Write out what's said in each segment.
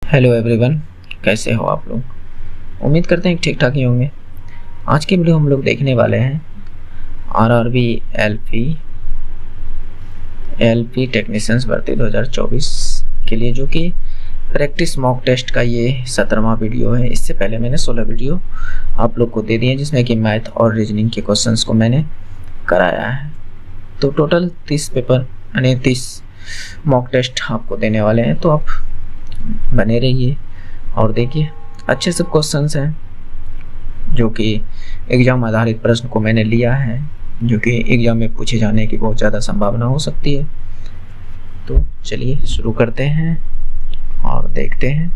Hello everyone, कैसे हो आप लोग। उम्मीद करते हैं ठीक ठाक ही होंगे। आज की वीडियो हम लोग देखने वाले हैं आरआरबी एलपी टेक्नीशियंस भर्ती 2024 के लिए, जो कि प्रैक्टिस मॉक टेस्ट का ये 17वां वीडियो है। इससे पहले मैंने 16 वीडियो आप लोग को दे दिए, जिसमें कि मैथ और रीजनिंग के क्वेश्चंस को मैंने कराया है। तो टोटल 30 पेपर यानी 30 मॉक टेस्ट आपको देने वाले हैं। तो आप बने रहिए और देखिए, अच्छे से क्वेश्चंस हैं जो कि एग्जाम आधारित प्रश्न को मैंने लिया है, जो कि एग्जाम में पूछे जाने की बहुत ज़्यादा संभावना हो सकती है। तो चलिए शुरू करते हैं और देखते हैं।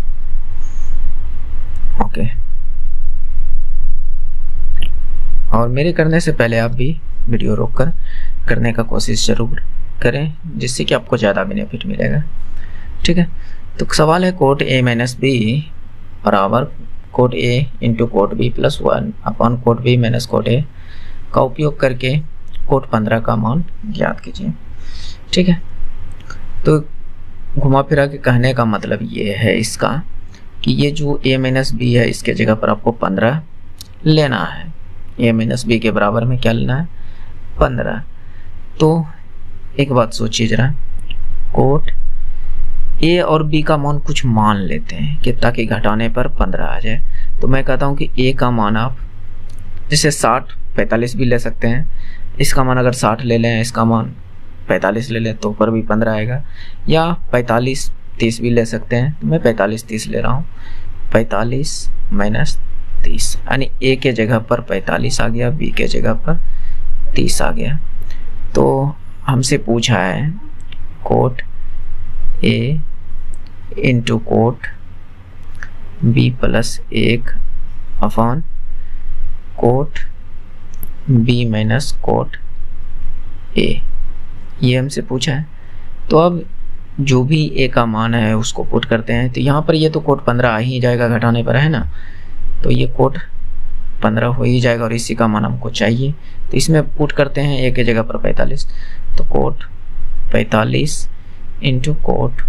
ओके, और मेरे करने से पहले आप भी वीडियो रोककर करने का कोशिश जरूर करें, जिससे कि आपको ज़्यादा बेनिफिट मिलेगा। ठीक है, तो सवाल है कोट ए माइनस बी बराबर cot A into cot B plus 1 upon cot B minus cot A का उपयोग करके कोट 15 का मान ज्ञात कीजिए। ठीक है, तो घुमा फिरा के कहने का मतलब ये है इसका कि ये जो ए माइनस बी है, इसके जगह पर आपको 15 लेना है। ए माइनस बी के बराबर में क्या लेना है? 15। तो एक बात सोचिए जरा, कोट ए और बी का मान कुछ मान लेते हैं कि ताकि घटाने पर 15 आ जाए। तो मैं कहता हूँ कि ए का मान आप जैसे 60 45 भी ले सकते हैं। इसका मान अगर 60 ले लें, इसका मान 45 ले लें, तो ऊपर भी 15 आएगा। या 45 30 भी ले सकते हैं। तो मैं 45 30 ले रहा हूँ। 45 माइनस 30 यानी ए के जगह पर 45 आ गया, बी के जगह पर 30 आ गया। तो हमसे पूछा है cot A into cot B plus 1 upon cot B minus cot A, ये हमसे पूछा है। तो अब जो भी ए का मान है उसको पुट करते हैं। तो यहाँ पर ये तो कोट 15 आ ही जाएगा घटाने पर, है ना। तो ये कोट 15 हो ही जाएगा और इसी का मान हमको चाहिए। तो इसमें पुट करते हैं ए के जगह पर 45। तो कोट 45 इंटू कोट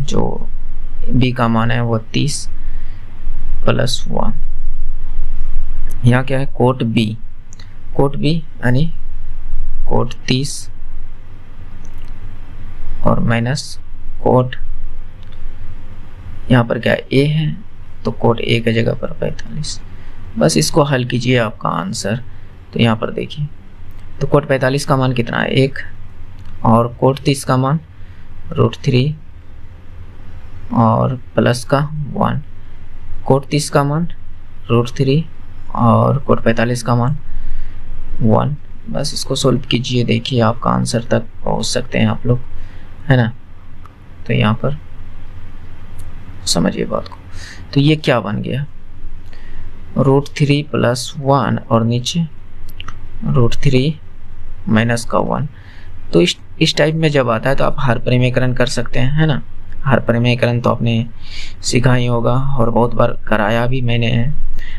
जो बी का मान है वो 30 प्लस 1। यहाँ क्या है? कोट बी यानी कोट 30 और माइनस कोट, यहाँ पर क्या ए है, तो कोट ए के जगह पर 45। बस इसको हल कीजिए, आपका आंसर। तो यहाँ पर देखिए, तो कोट 45 का मान कितना है? 1, और कोट 30 का मान √3 और प्लस का 1। कोट 30 का मान √3 और कोट 45 का मान 1। बस इसको सोल्व कीजिए, देखिए आपका आंसर तक पहुंच सकते हैं आप लोग, है ना। तो यहाँ पर समझिए बात को। तो ये क्या बन गया? √3 प्लस 1 और नीचे √3 माइनस का 1। तो इस टाइप में जब आता है तो आप हर परिमेयकरण कर सकते हैं, है ना। हर परिमेयकरण तो आपने सीखा ही होगा और बहुत बार कराया भी मैंने है।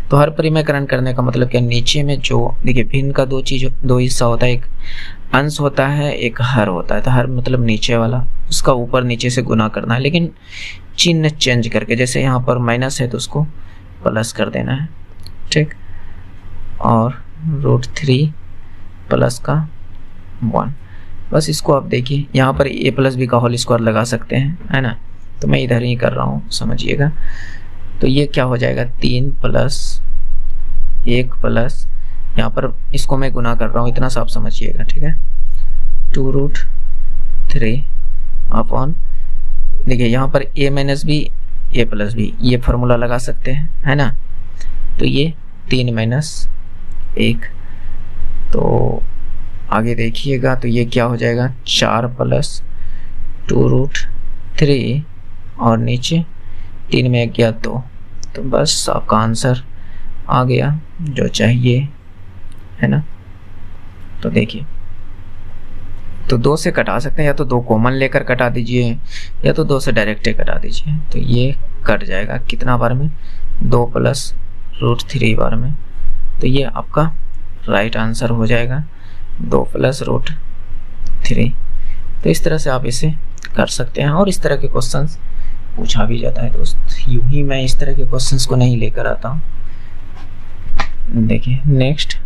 तो हर परिमेयकरण करने का मतलब क्या? नीचे में जो देखिए भिन्न का दो हिस्सा होता है, एक अंश होता है, एक हर होता है। तो हर मतलब नीचे वाला, उसका ऊपर नीचे से गुना करना है, लेकिन चिन्ह चेंज करके। जैसे यहाँ पर माइनस है तो उसको प्लस कर देना है, ठीक। और √3 प्लस का 1। बस इसको आप देखिए, यहाँ पर ए प्लस बी का होल स्क्वायर लगा सकते हैं, है ना। तो मैं इधर ही कर रहा हूँ, समझिएगा। तो ये क्या हो जाएगा? 3 प्लस 1 प्लस, यहाँ पर इसको मैं गुना कर रहा हूँ, इतना सा आप समझिएगा, ठीक है। 2√3 अपॉन, देखिए यहाँ पर ए माइनस बी ए प्लस बी, ये फॉर्मूला लगा सकते हैं, है ना। तो ये 3 माइनस 1। तो आगे देखिएगा, तो ये क्या हो जाएगा? 4 प्लस 2√3 और नीचे 3 में 1 गया 2। तो बस आपका आंसर आ गया जो चाहिए, है ना। तो देखिए, तो 2 से कटा सकते हैं, या तो 2 कॉमन लेकर कटा दीजिए, या तो 2 से डायरेक्ट कटा दीजिए। तो ये कट जाएगा कितना बार में? 2 प्लस √3 बार में। तो ये आपका राइट आंसर हो जाएगा, 2 प्लस √3। तो इस तरह से आप इसे कर सकते हैं और इस तरह के क्वेश्चंस पूछा भी जाता है दोस्त, यूं ही मैं इस तरह के क्वेश्चंस को नहीं लेकर आता हूँ। देखिए नेक्स्ट,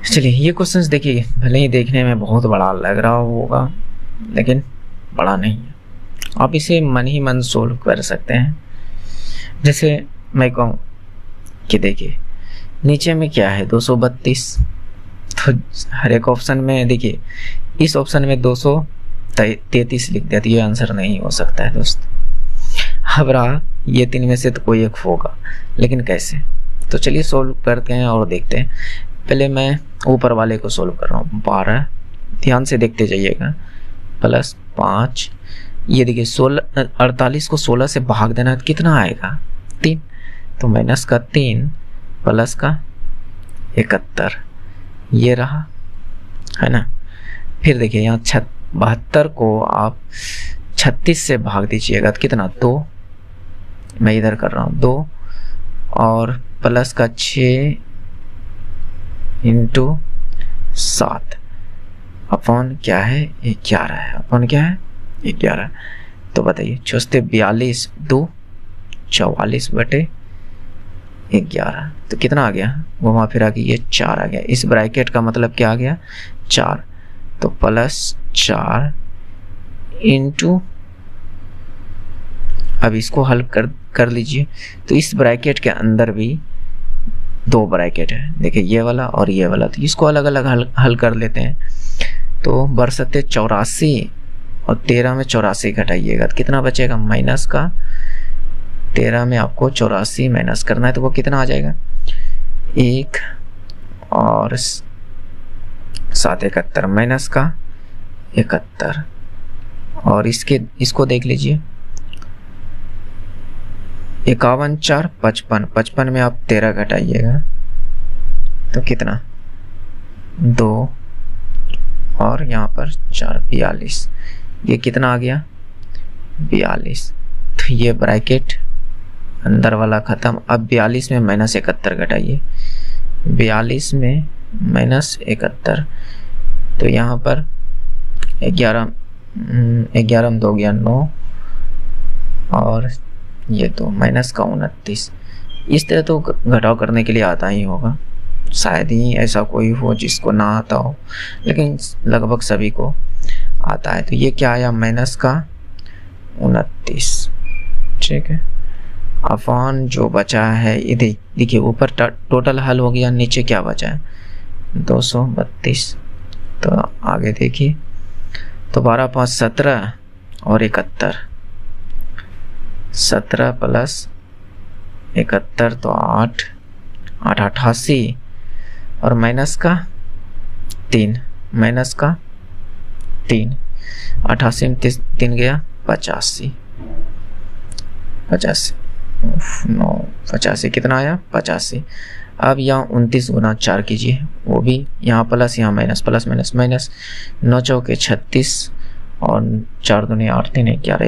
चलिए ये क्वेश्चंस देखिए, भले ही देखने में बहुत बड़ा लग रहा होगा लेकिन बड़ा नहीं है, आप इसे मन ही मन सोल्व कर सकते हैं। जैसे मैं कहूँ कि देखिए नीचे में क्या है 232, तो हर एक ऑप्शन में देखिए इस ऑप्शन में 233 लिख दिया तो ये आंसर नहीं हो सकता है दोस्त। अब रहा ये 3 में से तो कोई एक होगा, लेकिन कैसे, तो चलिए सोल्व करते हैं और देखते हैं। पहले मैं ऊपर वाले को सोल्व कर रहा हूँ, 12, ध्यान से देखते जाइएगा, प्लस 5, ये देखिए 48 को 16 से भाग देना तो कितना आएगा 3, तो माइनस का 3 प्लस का 71, ये रहा है ना। फिर देखिए यहाँ 72 को आप 36 से भाग दीजिएगा तो कितना 2, मैं इधर कर रहा हूँ 2, और प्लस का 6 इंटू 7 अपॉन क्या है 11 है, अपॉन क्या है 11। तो बताइए 42 2 44 बटे 11, तो कितना आ गया, घुमा फिरा के ये 4 आ गया। इस ब्रैकेट का मतलब क्या आ गया 4, तो प्लस 4 इंटू, अब इसको हल कर लीजिए। तो इस ब्रैकेट के अंदर भी 2 ब्रैकेट है, देखिए ये वाला और ये वाला, तो इसको अलग अलग हल कर लेते हैं। तो बरसते 84 और 13 में 84 घटाइएगा तो कितना बचेगा, माइनस का 13 में आपको 84 माइनस करना है तो वो कितना आ जाएगा 1 और 7 71, माइनस का 71, और इसको देख लीजिए 51 4 55, 55 में आप 13 घटाइएगा तो कितना 2 और यहाँ पर 4 42, ये कितना आ गया 42। तो ये ब्रैकेट अंदर वाला ख़त्म। अब 42 में माइनस 71 घटाइए, 42 में माइनस 71, तो यहाँ पर 11 में 2 गया 9, और ये तो माइनस का 29। इस तरह तो घटाव करने के लिए आता ही होगा, शायद ही ऐसा कोई हो जिसको ना आता हो, लेकिन लगभग सभी को आता है। तो ये क्या आया माइनस का 29, ठीक है। अपॉन जो बचा है ये देखिए ऊपर टोटल हल हो गया, नीचे क्या बचा है 232। तो आगे देखिए, तो 12 5 17 और 71, 17 प्लस 71 तो 8 8 88, और माइनस का 3, माइनस का 3, 88 में 3 गया 85, 85 कितना आया 85। अब यहाँ 29 गुना 4 कीजिए, वो भी यहाँ प्लस यहाँ माइनस, प्लस माइनस माइनस, 9 चौके 36 और 4 दूनी 8 3 11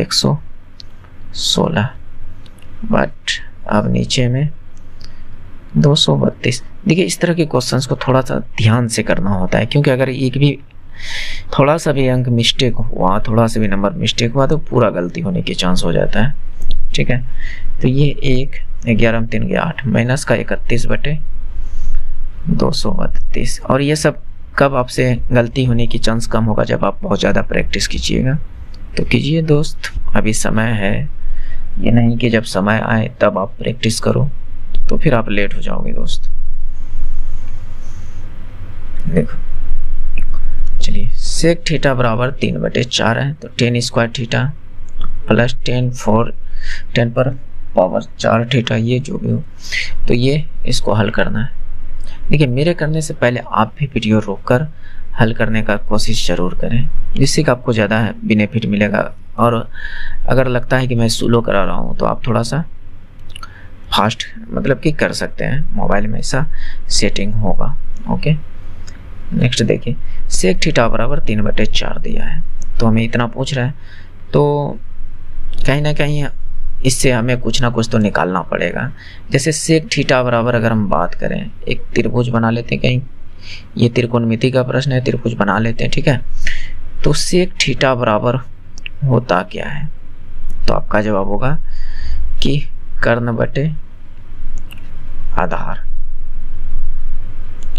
116, बट अब नीचे में 232। देखिए इस तरह के क्वेश्चंस को थोड़ा सा ध्यान से करना होता है, क्योंकि अगर एक भी थोड़ा सा भी अंक मिस्टेक हुआ, थोड़ा सा भी नंबर मिस्टेक हुआ तो पूरा गलती होने के चांस हो जाता है, ठीक है। तो ये 1 11 में 3 गया 8, माइनस का 31 बटे 232। और ये सब कब आपसे गलती होने की चांस कम होगा, जब आप बहुत ज़्यादा प्रैक्टिस कीजिएगा। तो कीजिए दोस्त, अभी समय है, ये नहीं कि जब समय आए तब आप प्रैक्टिस करो तो फिर आप लेट हो जाओगे दोस्त। देखो चलिए, सेक थीटा बराबर 3/4 है, तो 10 स्क्वायर थीटा प्लस 10 पर पावर 4 थीटा, ये जो भी हो, तो ये इसको हल करना है। देखिए मेरे करने से पहले आप भी वीडियो रोककर हल करने का कोशिश ज़रूर करें, जिससे कि आपको ज़्यादा बेनिफिट मिलेगा। और अगर लगता है कि मैं स्लो करा रहा हूँ तो आप थोड़ा सा फास्ट मतलब कि कर सकते हैं, मोबाइल में ऐसा सेटिंग होगा। ओके नेक्स्ट देखिए, सेक थीटा बराबर 3/4 दिया है, तो हमें इतना पूछ रहा है, तो कहीं ना कहीं इससे हमें कुछ ना कुछ तो निकालना पड़ेगा। जैसे सेक थीटा बराबर अगर हम बात करें, एक त्रिभुज बना लेते हैं, कहीं ये त्रिकोणमिति का प्रश्न है, त्रिभुज बना लेते हैं, ठीक है। तो सेक थीटा बराबर होता क्या है? तो आपका जवाब होगा कि कर्ण बटे आधार।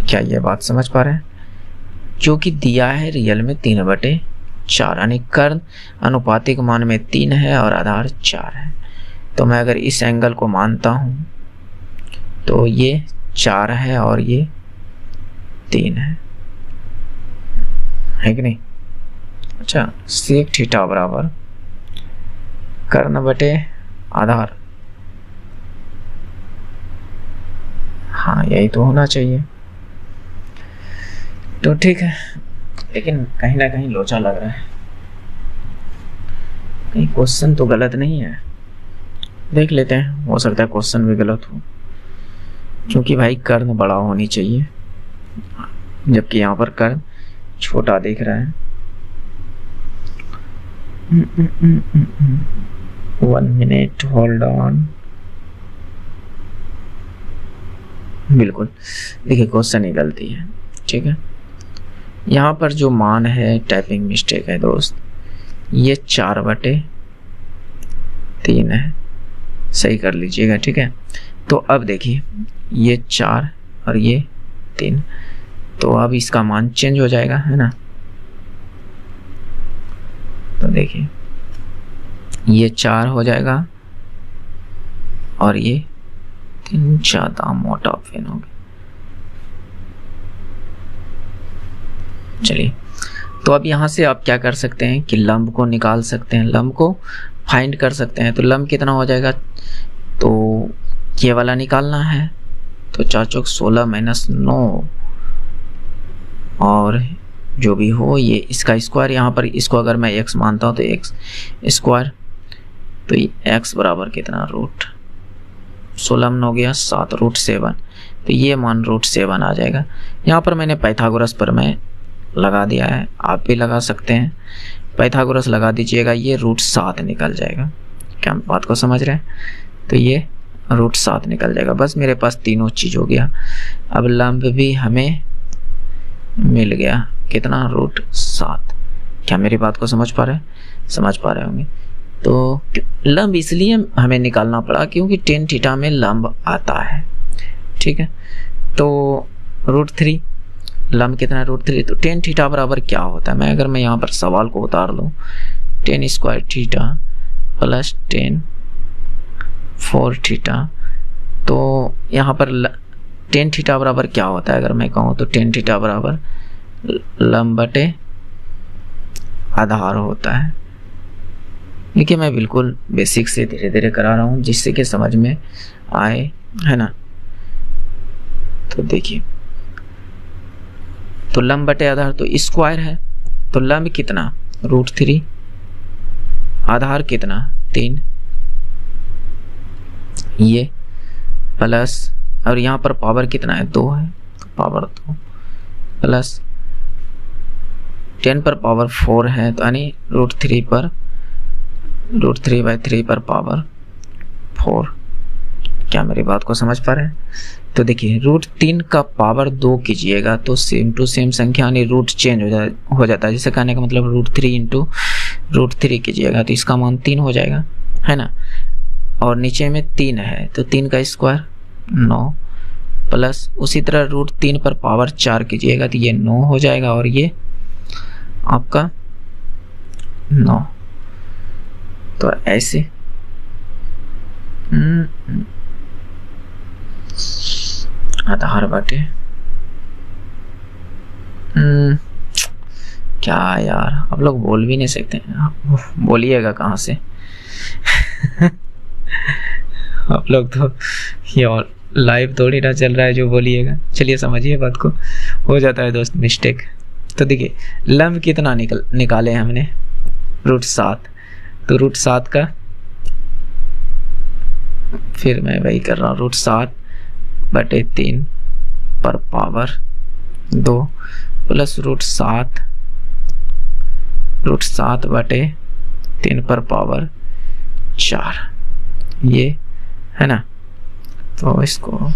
क्या ये बात समझ पा रहे हैं? जो कि दिया है रियल में 3/4, यानी कर्ण अनुपातिक मान में 3 है और आधार 4 है। तो मैं अगर इस एंगल को मानता हूं तो ये 4 है और ये 3 है कि नहीं? अच्छा, सेक थीटा बराबर कर्ण बटे आधार। हाँ, यही तो होना चाहिए। तो ठीक है, लेकिन कहीं ना कहीं लोचा लग रहा है, कहीं क्वेश्चन तो गलत नहीं है। देख लेते हैं, हो सकता है क्वेश्चन भी गलत हो, क्योंकि भाई कर्ण बड़ा होनी चाहिए जबकि यहाँ पर कर्ण छोटा दिख रहा है। 1 मिनट, होल्ड ऑन। बिल्कुल, देखिए क्वेश्चन ही गलती है। ठीक है, यहाँ पर जो मान है टाइपिंग मिस्टेक है दोस्त, ये 4/3 है, सही कर लीजिएगा। ठीक है, तो अब देखिए ये 4 और ये 3, तो अब इसका मान चेंज हो जाएगा, है ना? तो देखिए ये 4 हो जाएगा और ये 3, ज्यादा मोटा पेन हो गया। चलिए, तो अब यहाँ से आप क्या कर सकते हैं कि लंब को निकाल सकते हैं, लंब को फाइंड कर सकते हैं। तो लंब कितना हो जाएगा, तो ये वाला निकालना है, तो 4 चौक 16 माइनस 9 और जो भी हो ये इसका स्क्वायर। यहाँ पर इसको अगर मैं x मानता हूँ तो x स्क्वायर, तो x बराबर कितना, रूट 16 में हो गया 7 √7, तो ये मान √7 आ जाएगा। यहाँ पर मैंने पाइथागोरस पर मैं लगा दिया है, आप भी लगा सकते हैं, पाइथागोरस लगा दीजिएगा, ये √7 निकल जाएगा। क्या बात को समझ रहे हैं? तो ये √7 निकल जाएगा। बस मेरे पास तीनों चीज हो गया। अब लंब भी हमें मिल गया, कितना, √7। क्या मेरी बात को समझ पा रहे हैं? समझ पा रहे होंगे। तो लंब इसलिए हमें निकालना पड़ा क्योंकि tan थीटा में लंब आता है। ठीक है, तो √3, लंब कितना, √3, तो tan थीटा बराबर क्या होता है? मैं अगर यहाँ पर सवाल को उतार लूँ, tan square theta plus tan 4 theta, तो यहाँ पर tan थीटा बराबर क्या होता है? अगर मैं कहूँ तो tan थीटा बराबर लंब बटे आधार होता है। देखिए मैं बिल्कुल बेसिक से धीरे धीरे करा रहा हूँ जिससे कि समझ में आए, है ना? तो देखिए, तो लंब बटे आधार तो स्क्वायर है, तो लंब कितना, √3, आधार कितना, 3, ये प्लस, और यहाँ पर पावर कितना है, 2 है, तो पावर 2 प्लस 10 पर पावर 4 है, तो यानी √3 पर √3/3 पर पावर 4। क्या मेरी बात को समझ पा रहे हैं? तो देखिए √3 का पावर 2 कीजिएगा तो सेम टू सेम संख्या, यानी रूट चेंज हो जाता है। जैसे कहने का मतलब √3 इंटू √3 कीजिएगा तो इसका मान 3 हो जाएगा, है ना? और नीचे में 3 है, तो 3 का स्क्वायर 9 प्लस उसी तरह √3 पर पावर 4 कीजिएगा तो ये 9 हो जाएगा और ये आपका 9। तो ऐसे आधार बटे क्या यार, आप लोग बोल भी नहीं सकते, बोलिएगा कहाँ से? आप लोग तो ये लाइव थोड़ी ना चल रहा है जो बोलिएगा। चलिए समझिए बात को, हो जाता है दोस्त मिस्टेक। तो देखिए लंब कितना निकाले हमने, √7, तो √7 का फिर मैं वही कर रहा हूँ, √7/3 पर पावर 2 प्लस √7/3 पर पावर 4, ये है ना? तो इसको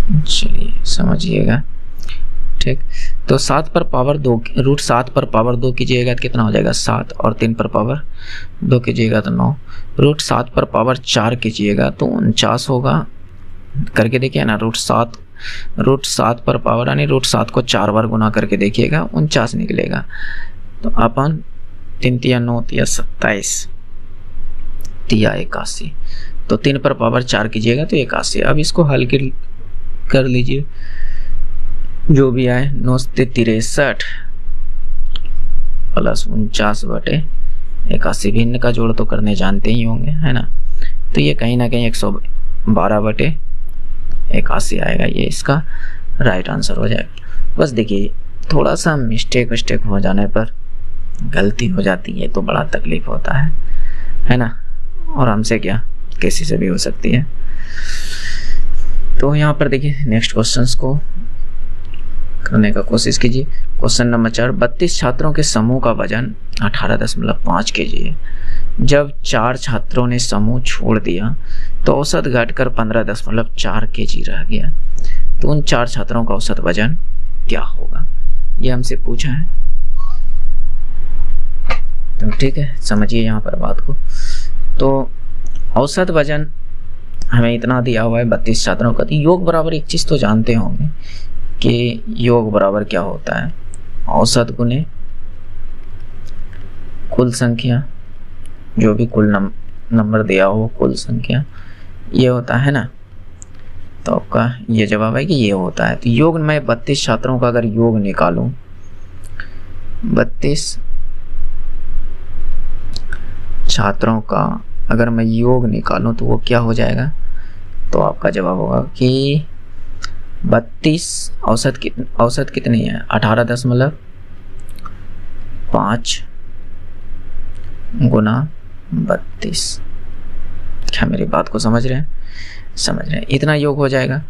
चलिए समझिएगा। ठीक, तो 7 पर पावर 2, रूट 7 पर पावर 2 कीजिएगा तो कितना हो जाएगा 7, और 3 पर पावर 2 कीजिएगा तो 9। रूट 7 पर पावर 4 कीजिएगा तो 49 होगा। करके देखिए ना, रूट 7 पर पावर यानी रूट 7 को 4 बार गुना करके देखिएगा 49 निकलेगा। तो अपन 3 तिया 9 तिया 27 तिया 81, तो 3 पर पावर 4 कीजिएगा तो 81। अब इसको हल कर लीजिए, जो भी आए 9 से 63 प्लस 49 बटे 81, भिन्न का जोड़ तो करने जानते ही होंगे, है ना। तो ये कहीं ना कहीं 112 बटे 81 आएगा, ये इसका राइट आंसर हो जाएगा। बस देखिए थोड़ा सा मिस्टेक हो जाने पर गलती हो जाती है तो बड़ा तकलीफ होता है ना। और हमसे क्या, किसी से भी हो सकती है। तो यहाँ पर देखिए नेक्स्ट क्वेश्चंस को करने का कोशिश कीजिए। क्वेश्चन नंबर 4, 32 छात्रों के समूह का वजन 18.5 kg है। जब 4 छात्रों ने समूह छोड़ दिया तो औसत घटकर 15.4 kg रह गया, तो उन 4 छात्रों का औसत वजन क्या होगा, ये हमसे पूछा है। तो ठीक है, समझिए यहाँ पर बात को। तो औसत वजन हमें इतना दिया हुआ है 32 छात्रों का। तो योग बराबर एक चीज़ तो जानते होंगे कि योग बराबर क्या होता है, औसत गुने कुल संख्या, जो भी कुल नंबर दिया हो कुल संख्या, ये होता है ना। तो आपका ये जवाब है कि ये होता है। तो योग में 32 छात्रों का अगर योग निकालूं, 32 छात्रों का अगर मैं योग निकालूं तो वो क्या हो जाएगा, तो आपका जवाब होगा कि 32 औसत कितनी है 18.5 गुना 32। क्या मेरी बात को समझ रहे हैं? इतना योग हो जाएगा।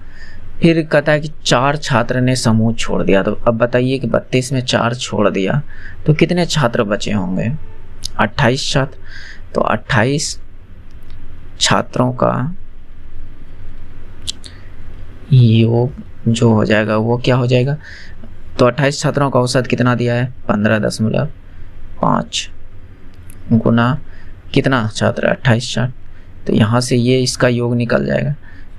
फिर कहता है कि 4 छात्र ने समूह छोड़ दिया। तो अब बताइए कि 32 में 4 छोड़ दिया तो कितने छात्र बचे होंगे, 28 छात्र। तो 28 छात्रों का योग जो हो जाएगा वो क्या हो जाएगा, तो 28 छात्रों का औसत कितना दिया है 15.5 गुना कितना छात्र 28 छात्र। तो यहाँ से ये इसका योग निकल जाएगा।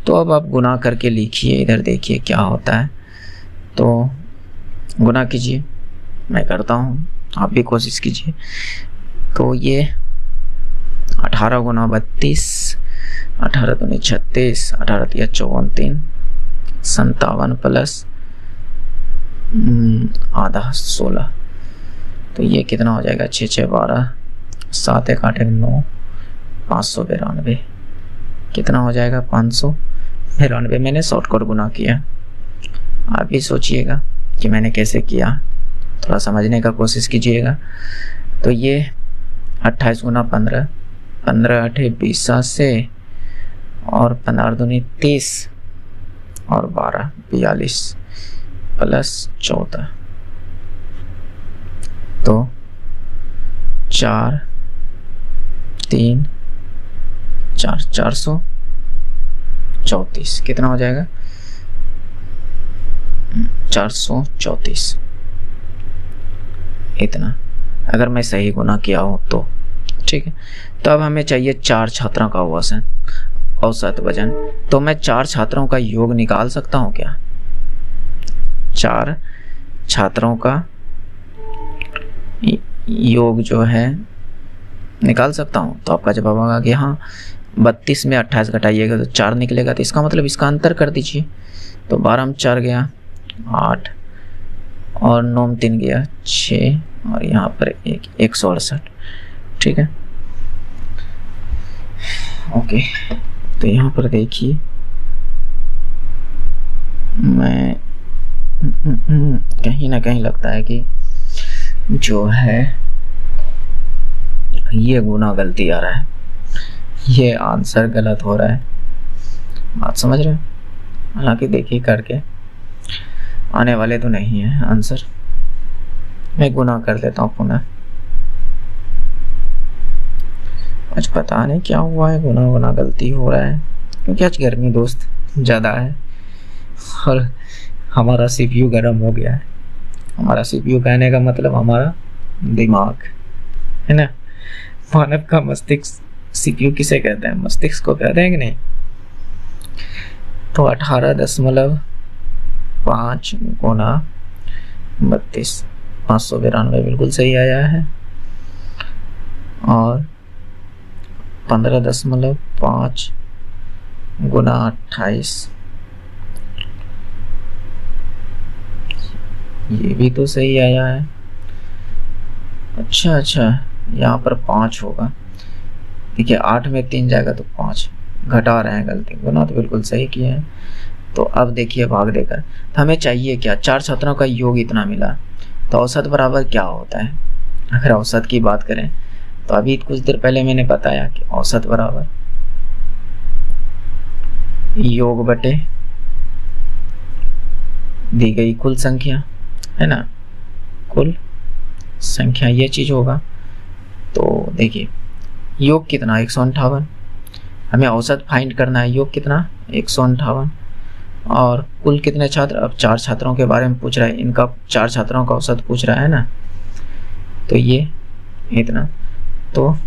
तो अब आप गुना करके लिखिए, इधर देखिए क्या होता है। तो गुना कीजिए, मैं करता हूँ, आप भी कोशिश कीजिए। तो ये 18 गुना 32, 18 दूनी 36, 18 तिया 34, 57 प्लस आधा 16। तो ये कितना हो जाएगा 6 6 12, 7 1 8 1 9, 592। कितना हो जाएगा 592। मैंने शॉर्टकट गुना किया, आप भी सोचिएगा कि मैंने कैसे किया, थोड़ा समझने का कोशिश कीजिएगा। तो ये 28 गुना 15, 15 8 20 से, और 15 दूनी 30 और 12 42 प्लस 14। तो 4 3 4 434। कितना हो जाएगा 434। इतना अगर मैं सही गुना किया हूँ तो ठीक है। तो अब हमें चाहिए 4 छात्रों का औसत वजन। तो मैं 4 छात्रों का योग निकाल सकता हूँ क्या, 4 छात्रों का योग जो है निकाल सकता हूँ। तो आपका जवाब होगा कि हाँ, 32 में 28 घटाइएगा तो 4 निकलेगा। तो इसका मतलब इसका अंतर कर दीजिए। तो 12 में 4 गया 8, और 9 में 3 गया 6, और यहाँ पर 168। ठीक है, ओके। तो यहाँ पर देखिए मैं कहीं ना कहीं लगता है कि जो है ये गुना गलती आ रहा है, ये आंसर गलत हो रहा है। बात समझ रहे हैं? हालांकि देखिए करके आने वाले तो नहीं है आंसर। मैं गुना कर देता हूँ पुनः। आज पता नहीं क्या हुआ है, गुना गलती हो रहा है, क्योंकि आज गर्मी दोस्त ज़्यादा है। और हमारा सीपीयू गर्म हो गया है। हमारा सीपीयू कहने का मतलब हमारा दिमाग है ना। मानव का मस्तिष्क सीपीयू किसे कहते हैं? मस्तिष्क को कहते हैं कि नहीं? तो 18.5 गुना 32, 592 बिल्कुल सही आया है। और 15.5 गुना 28, ये भी तो सही आया है। अच्छा, यहाँ पर 5 होगा। देखिए 8 में 3 जाएगा तो 5, घटा रहे हैं, गलती। गुना तो बिल्कुल सही किए हैं। तो अब देखिए भाग देकर, तो हमें चाहिए क्या? 4 छात्रों का योग इतना मिला, तो औसत बराबर क्या होता है? अगर औसत की बात करें तो अभी कुछ देर पहले मैंने बताया कि औसत बराबर योग बटे दी गई कुल संख्या, है ना, कुल संख्या, ये चीज होगा। तो देखिए योग कितना? 158। हमें औसत फाइंड करना है। योग कितना? 158। और कुल कितने छात्र? अब 4 छात्रों के बारे में पूछ रहा है, इनका 4 छात्रों का औसत पूछ रहा है ना। तो ये इतना, तो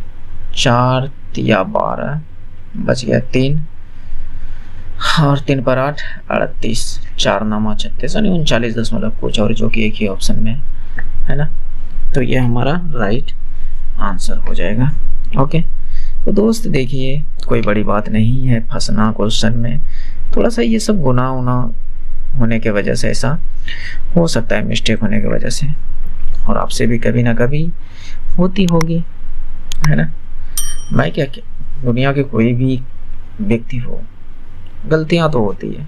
4 या 12 बच गया 3, और 3 पर 8, 38, 4 9 36 यानी 39 दशमलव कुछ, और जो कि एक ही ऑप्शन में है ना। तो ये हमारा राइट आंसर हो जाएगा। ओके, तो दोस्त देखिए कोई बड़ी बात नहीं है फंसना क्वेश्चन में। थोड़ा सा ये सब गुना उना होने के वजह से ऐसा हो सकता है, मिस्टेक होने की वजह से, और आपसे भी कभी ना कभी होती होगी, है ना। मैं क्या, दुनिया के कोई भी व्यक्ति हो, गलतियां तो होती है,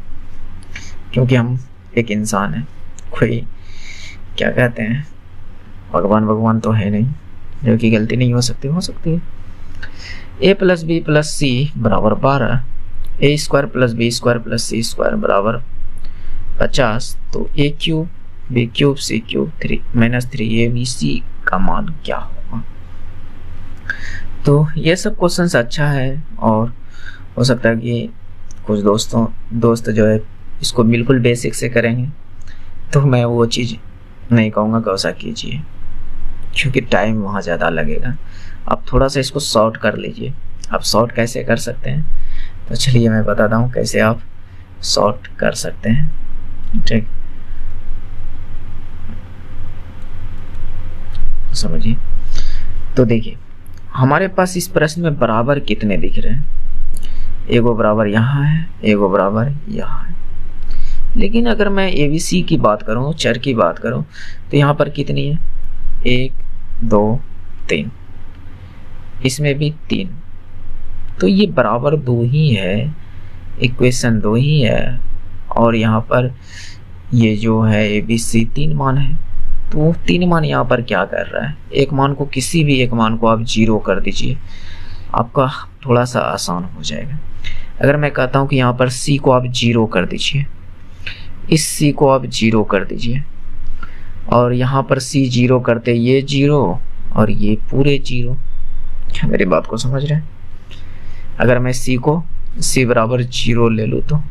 क्योंकि हम एक इंसान है। कोई क्या कहते हैं, भगवान तो है नहीं जो कि गलती नहीं हो सकती है। a plus B plus C बराबर 12, a square plus B square plus C square बराबर 50, तो a cube B cube C cube 3 -3abc का मान क्या होगा? तो ये सब क्वेश्चंस अच्छा है, और हो सकता है कि कुछ दोस्त जो है इसको बिल्कुल बेसिक से करेंगे, तो मैं वो चीज़ नहीं कहूँगा कि ऐसा कीजिए, क्योंकि टाइम वहाँ ज़्यादा लगेगा। आप थोड़ा सा इसको शॉर्ट कर लीजिए। आप शॉर्ट कैसे कर सकते हैं? तो चलिए मैं बताता हूँ कैसे आप शॉर्ट कर सकते हैं। ठीक, समझिए। तो देखिए हमारे पास इस प्रश्न में बराबर कितने दिख रहे हैं? एगो बराबर यहाँ है, एगो बराबर यहाँ है। लेकिन अगर मैं ABC की बात करूँ, चर की बात करूँ, तो यहाँ पर कितनी है? 1 2 3, इसमें भी 3, तो ये बराबर 2 ही है, इक्वेशन 2 ही है। और यहाँ पर ये जो है ABC 3 मान है, तो 3 मान यहाँ पर क्या कर रहा है? एक मान को, किसी भी एक मान को आप 0 कर दीजिए, आपका थोड़ा सा आसान हो जाएगा। अगर मैं कहता हूँ कि यहाँ पर C को आप 0 कर दीजिए, इस C को आप 0 कर दीजिए, और यहाँ पर C 0 करते ये 0 और ये पूरे 0। क्या मेरी बात को समझ रहे हैं? अगर मैं C बराबर 0 ले लूँ, तो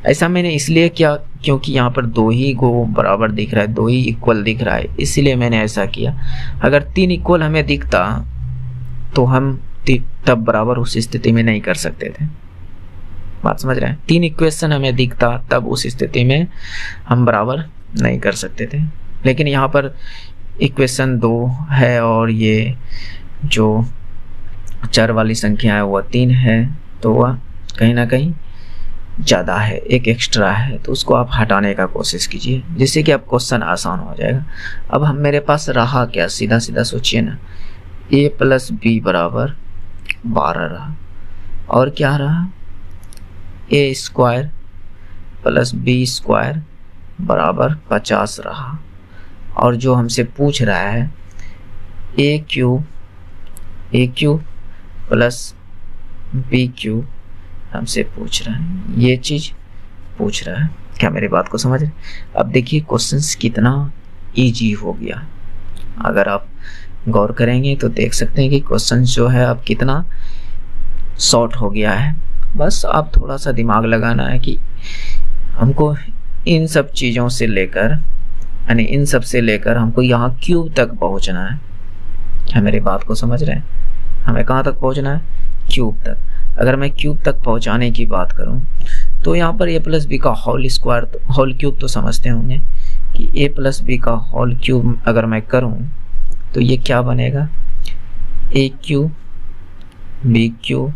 ऐसा मैंने इसलिए किया क्योंकि यहाँ पर 2 ही को बराबर दिख रहा है, 2 ही इक्वल दिख रहा है, इसलिए मैंने ऐसा किया। अगर 3 इक्वल हमें दिखता तो हम तब बराबर उस स्थिति में नहीं कर सकते थे। बात समझ रहे हैं? 3 इक्वेशन हमें दिखता तब उस स्थिति में हम बराबर नहीं कर सकते थे। लेकिन यहाँ पर इक्वेशन 2 है और ये जो चर वाली संख्या है वह 3 है, तो वह कहीं ना कहीं ज़्यादा है, एक एक्स्ट्रा है, तो उसको आप हटाने का कोशिश कीजिए, जिससे कि आप क्वेश्चन आसान हो जाएगा। अब हम मेरे पास रहा क्या? सीधा सीधा सोचिए ना, a प्लस बी बराबर 12 रहा, और क्या रहा? a square plus B square बराबर 50 रहा, और जो हमसे पूछ रहा है a cube plus B cube हमसे पूछ रहा है, ये चीज पूछ रहा है। क्या मेरी बात को समझ रहे? अब देखिए क्वेश्चंस कितना इजी हो गया। अगर आप गौर करेंगे तो देख सकते हैं कि क्वेश्चन जो है अब कितना शॉर्ट हो गया है। बस आप थोड़ा सा दिमाग लगाना है कि हमको इन सब चीज़ों से लेकर, यानी इन सब से लेकर हमको यहाँ क्यूब तक पहुँचना है। क्या मेरी बात को समझ रहे हैं? हमें कहाँ तक पहुँचना है? क्यूब तक। अगर मैं क्यूब तक पहुँचाने की बात करूँ तो यहाँ पर a प्लस बी का होल स्क्वायर, होल क्यूब तो समझते होंगे कि a प्लस बी का होल क्यूब अगर मैं करूँ तो ये क्या बनेगा? a cube b cube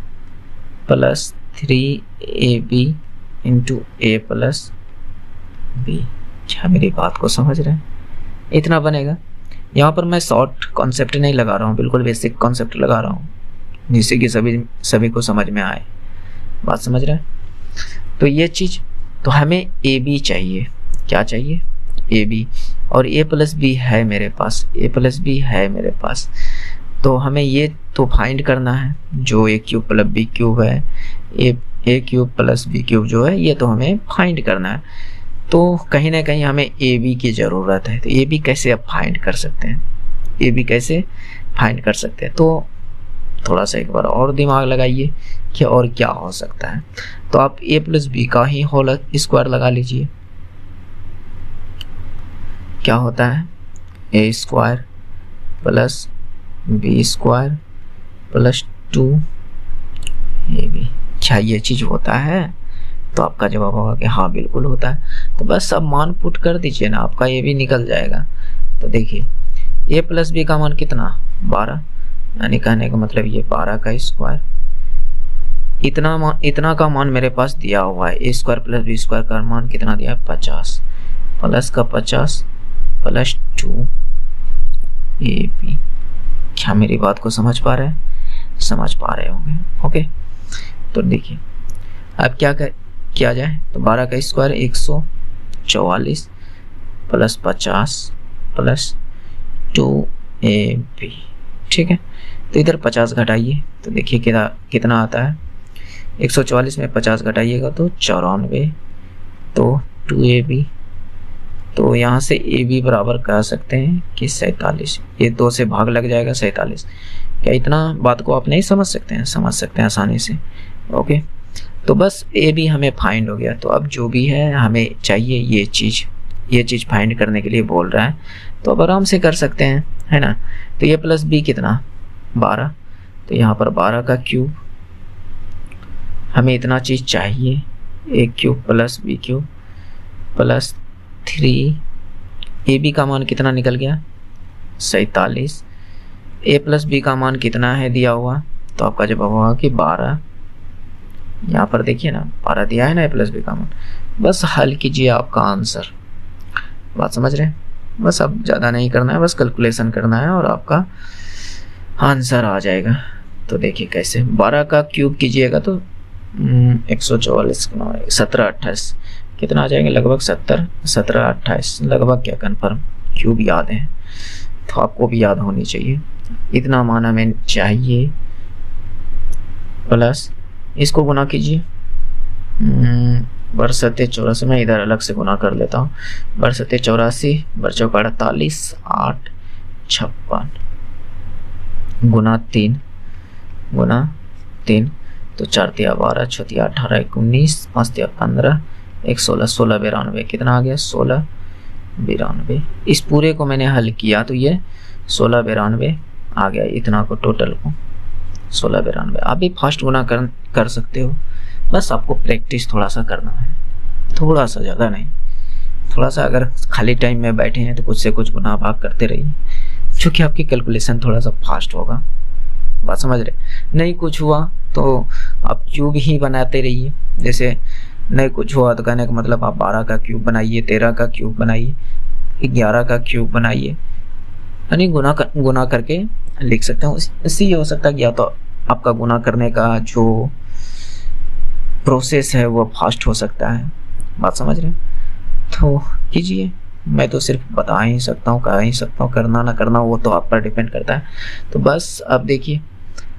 plus 3ab into a plus B. क्या मेरी बात को समझ रहे हैं? इतना बनेगा। यहाँ पर मैं शॉर्ट कॉन्सेप्ट नहीं लगा रहा हूँ, बिल्कुल बेसिक कॉन्सेप्ट लगा रहा हूँ जिससे कि सभी को समझ में आए। बात समझ रहे हैं? तो ये चीज़, तो हमें ए बी चाहिए। क्या चाहिए? A B. और ए प्लस बी है मेरे पास, ए प्लस बी है मेरे पास। तो हमें ये तो फाइंड करना है जो ए क्यूब प्लस बी क्यूब है, ए क्यूब प्लस बी क्यूब जो है, ये तो हमें फाइंड करना है। तो कहीं ना कहीं हमें ए बी की ज़रूरत है। तो ए बी कैसे आप फाइंड कर सकते हैं? ए बी कैसे फाइंड कर सकते हैं? तो थोड़ा सा एक बार और दिमाग लगाइए कि और क्या हो सकता है। तो आप ए प्लस बी का ही होल स्क्वायर लगा लीजिए। क्या होता है? A square plus B square plus 2ab। क्या ये चीज़ होता है? तो आपका जवाब होगा कि हाँ बिल्कुल होता है। तो बस अब मान पुट कर दीजिए ना, आपका ये भी निकल जाएगा। तो देखिए a प्लस बी का मान कितना? 12, यानी कहने का मतलब ये 12 का स्क्वायर। इतना का मान मेरे पास दिया हुआ है। A square plus B square का मान कितना दिया है? 50 प्लस का 50 प्लस 2ab। क्या मेरी बात को समझ पा रहे हैं? समझ पा रहे होंगे। ओके, तो देखिए अब क्या किया जाए। तो 12 का स्क्वायर 144 प्लस 50 प्लस 2ab। ठीक है, तो इधर 50 घटाइए तो देखिए कितना आता है। 144 में 50 घटाइएगा तो 94, तो 2ab। तो यहाँ से ab बराबर कह सकते हैं कि 47। ये 2 से भाग लग जाएगा 47। क्या इतना बात को आप नहीं समझ सकते हैं? समझ सकते हैं आसानी से। ओके, तो बस ab हमें फाइंड हो गया। तो अब जो भी है हमें चाहिए ये चीज़ फाइंड करने के लिए बोल रहा है, तो अब आराम से कर सकते हैं, है ना। तो ये प्लस बी कितना? 12। तो यहाँ पर 12 का क्यूब, हमें इतना चीज़ चाहिए। A cube plus B cube plus 3ab का मान कितना निकल गया? 47। ए प्लस बी का मान कितना है दिया हुआ? तो आपका जवाब होगा कि 12। यहाँ पर देखिए ना 12 दिया है ना ए प्लस बी का मान। बस हल कीजिए आपका आंसर। बात समझ रहे हैं? बस अब ज़्यादा नहीं करना है, बस कैलकुलेशन करना है और आपका आंसर आ जाएगा। तो देखिए कैसे 12 का क्यूब कीजिएगा तो 144 17 28 कितना आ जाएंगे? लगभग 17 28 लगभग। क्या कन्फर्म? क्यूब याद है तो आपको भी याद होनी चाहिए। इतना मान हमें चाहिए, प्लस इसको गुना कीजिए। बर 7 84, मैं इधर अलग से गुना कर लेता हूँ। बर 7 84 बर 4 48 8 56 गुना 3 तो 4 तिया 12 6 तिया 18 19 5 तिया 15 1 16 16 92 कितना आ गया? 16 92। इस पूरे को मैंने हल किया तो ये 16 92 आ गया। इतना को टोटल को 16 92। आप भी फास्ट गुना कर सकते हो, बस आपको प्रैक्टिस थोड़ा सा करना है, थोड़ा सा, ज़्यादा नहीं। थोड़ा सा अगर खाली टाइम में बैठे हैं तो कुछ से कुछ गुना भाग करते रहिए, क्योंकि आपकी कैलकुलेशन थोड़ा सा फास्ट होगा। बात समझ रहे? नहीं कुछ हुआ तो आप क्यूब ही बनाते रहिए। जैसे नहीं कुछ हुआ तो कहने का मतलब आप 12 का क्यूब बनाइए, 13 का क्यूब बनाइए, 11 का क्यूब बनाइए, यानी गुना करके लिख सकते हैं। इससे ये हो सकता है कि या तो आपका गुना करने का जो प्रोसेस है वो फास्ट हो सकता है। बात समझ रहे हैं? तो कीजिए, मैं तो सिर्फ बता ही सकता हूँ, कह ही सकता हूँ, करना ना करना वो तो आप पर डिपेंड करता है। तो बस अब देखिए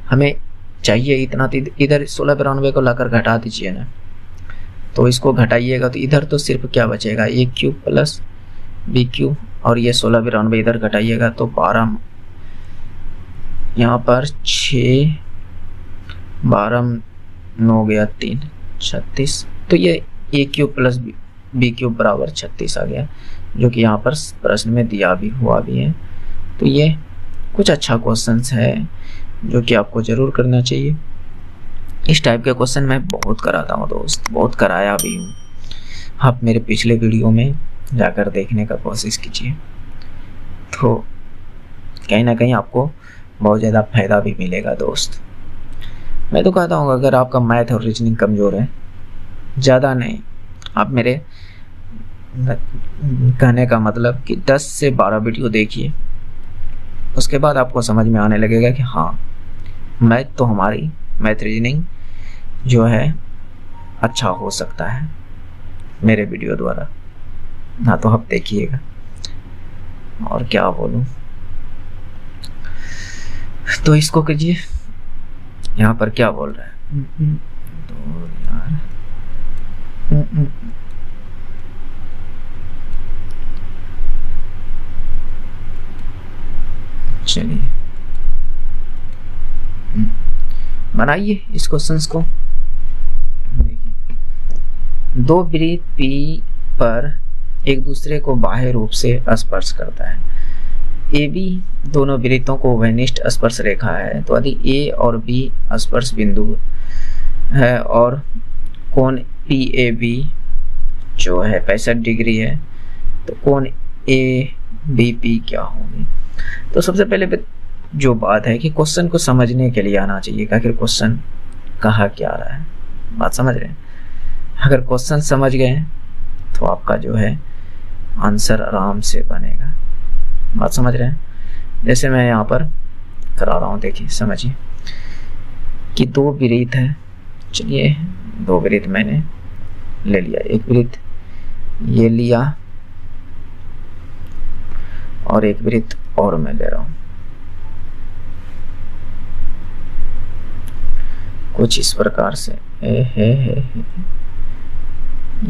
हमें चाहिए इतना, इधर 16 92 को लाकर घटा दीजिए ना। तो इसको घटाइएगा तो इधर तो सिर्फ क्या बचेगा? ए क्यूब प्लस बी क्यूब, और ये 16 92 इधर घटाइएगा तो 12, यहाँ पर 6 12 9 गया 3 36। तो ये ए क्यूब प्लस बी क्यूब बराबर 36 आ गया, जो कि यहाँ पर प्रश्न में दिया भी हुआ भी है। तो ये कुछ अच्छा क्वेश्चंस है जो कि आपको ज़रूर करना चाहिए। इस टाइप के क्वेश्चन मैं बहुत कराता हूँ दोस्त, बहुत कराया भी हूँ। आप मेरे पिछले वीडियो में जाकर देखने का कोशिश कीजिए, तो कहीं ना कहीं आपको बहुत ज़्यादा फायदा भी मिलेगा दोस्त। मैं तो कहता हूँ अगर आपका मैथ और रीजनिंग कमज़ोर है, ज़्यादा नहीं, आप मेरे कहने का मतलब कि 10 से 12 वीडियो देखिए, उसके बाद आपको समझ में आने लगेगा कि हाँ मैथ तो हमारी मैथ रीजनिंग जो है अच्छा हो सकता है मेरे वीडियो द्वारा। हाँ तो आप देखिएगा, और क्या बोलूँ, तो इसको कीजिए। यहाँ पर क्या बोल रहा है तो यार चलिए बनाइए इस क्वेश्चंस को। देखिए, दो वृत्त P पर एक दूसरे को बाह्य रूप से स्पर्श करता है। AB दोनों वृत्तों को उभयनिष्ठ स्पर्श रेखा है, तो यदि A और B स्पर्श बिंदु है और कोण PAB जो है 65 डिग्री है, तो कोण ABP क्या होगी। तो सबसे पहले जो बात है कि क्वेश्चन को समझने के लिए आना चाहिए कि आखिर क्वेश्चन कहा क्या रहा है। बात समझ रहे हैं? अगर क्वेश्चन समझ गए तो आपका जो है आंसर आराम से बनेगा। बात समझ रहे हैं? जैसे मैं यहाँ पर करा रहा हूँ, देखिए समझिए कि दो वृत्त है। चलिए दो वृत्त मैंने ले लिया, एक वृत्त ये लिया और एक वृत्त और मैं ले रहा हूँ। कुछ इस प्रकार से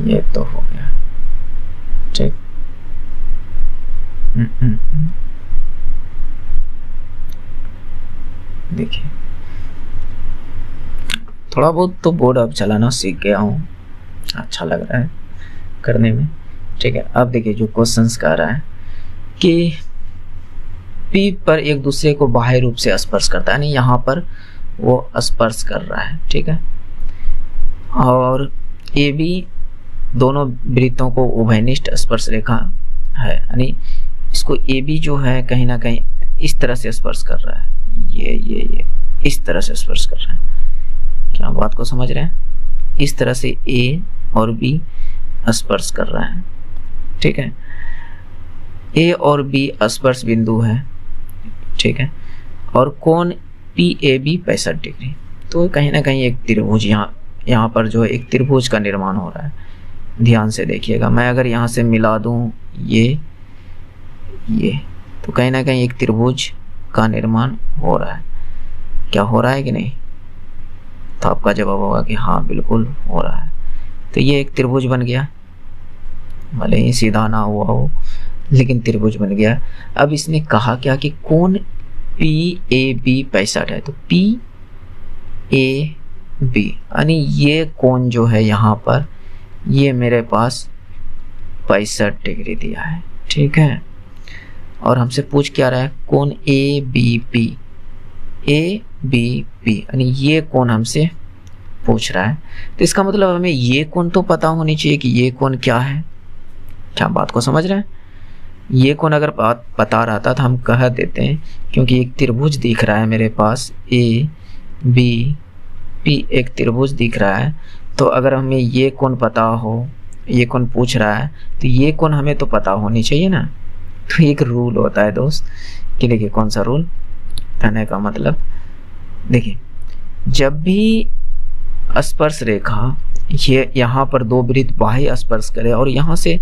ये तो हो गया ठीक। देखिए थोड़ा बहुत तो बोर्ड अब चलाना सीख गया हूँ, अच्छा लग रहा है करने में। ठीक है, अब देखिए जो क्वेश्चंस कह रहा है कि P पर एक दूसरे को बाह्य रूप से स्पर्श करता है, यानी यहाँ पर वो स्पर्श कर रहा है। ठीक है, और AB दोनों वृत्तों को उभयनिष्ठ स्पर्श रेखा है, यानी इसको AB जो है कहीं ना कहीं इस तरह से स्पर्श कर रहा है, ये इस तरह से स्पर्श कर रहा है। क्या बात को समझ रहे हैं? इस तरह से A और B स्पर्श कर रहा है। ठीक है, A और B स्पर्श बिंदु है। ठीक है, और कोण PAB 65 डिग्री, तो कहीं ना कहीं एक त्रिभुज यहाँ पर जो है एक त्रिभुज का निर्माण हो रहा है। ध्यान से देखिएगा, मैं अगर यहाँ से मिला दूँ ये तो कहीं ना कहीं एक त्रिभुज का निर्माण हो रहा है। क्या हो रहा है कि नहीं? तो आपका जवाब होगा कि हाँ बिल्कुल हो रहा है। तो ये एक त्रिभुज बन गया, भले ही सीधा ना हुआ हो लेकिन त्रिभुज बन गया। अब इसने कहा क्या कि कोण PAB 65 है, तो PAB यानी ये कोण जो है यहाँ पर ये मेरे पास 65 डिग्री दिया है। ठीक है, और हमसे पूछ क्या रहा है, कोण ABP यानी ये कोण हमसे पूछ रहा है। तो इसका मतलब हमें ये कोण तो पता होनी चाहिए कि ये कोण क्या है। क्या बात को समझ रहे हैं? ये कोण अगर पता रहता तो हम कह देते हैं, क्योंकि एक त्रिभुज दिख रहा है मेरे पास ABP, एक त्रिभुज दिख रहा है, तो अगर हमें ये कोण पता हो, ये कोण पूछ रहा है, तो ये कोण हमें तो पता होनी चाहिए ना। तो एक रूल होता है दोस्त कि देखिए कौन सा रूल, कहने का मतलब देखिए जब भी स्पर्श रेखा ये यहाँ पर दो वृत्त बाह्य स्पर्श करे और यहाँ से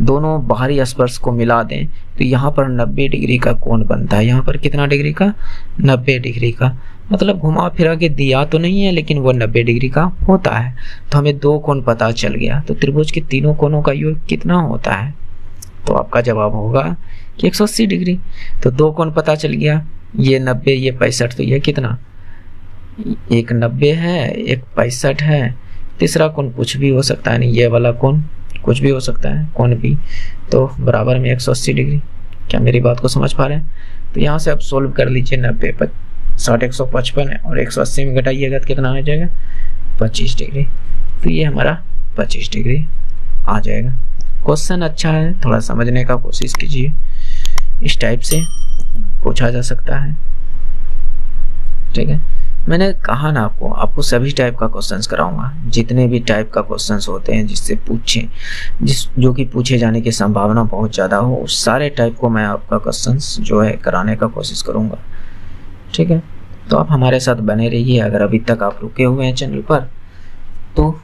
दोनों बाहरी स्पर्श को मिला दें, तो यहाँ पर 90 डिग्री का कोण बनता है। यहाँ पर कितना डिग्री का? 90 डिग्री का। मतलब घुमा फिरा के दिया तो नहीं है लेकिन वो 90 डिग्री का होता है। तो हमें दो कोण पता चल गया, तो त्रिभुज के तीनों कोणों का योग कितना होता है? तो आपका जवाब होगा कि 180 डिग्री। तो दो कोण पता चल गया, ये 90 ये 65, तो ये कितना? एक 90 है एक 65 है। तीसरा कोण कुछ भी हो सकता है, नहीं ये वाला कोण कुछ भी हो सकता है, कोण भी, तो बराबर में 180 डिग्री। क्या मेरी बात को समझ पा रहे हैं? तो यहाँ से आप सोल्व कर लीजिए। 90 60 155 है और 180 में घटाइएगा तो कितना आ जाएगा? 25 डिग्री। तो ये हमारा 25 डिग्री आ जाएगा। क्वेश्चन अच्छा है, थोड़ा समझने का कोशिश कीजिए। इस टाइप से पूछा जा सकता है, ठीक है। मैंने कहा ना आपको सभी टाइप का क्वेश्चंस कराऊंगा, जितने भी टाइप का क्वेश्चंस होते हैं जिससे जो कि पूछे जाने की संभावना बहुत ज़्यादा हो, उस सारे टाइप को मैं आपका क्वेश्चंस जो है कराने का कोशिश करूंगा, ठीक है। तो आप हमारे साथ बने रहिए। अगर अभी तक आप रुके हुए हैं चैनल पर तो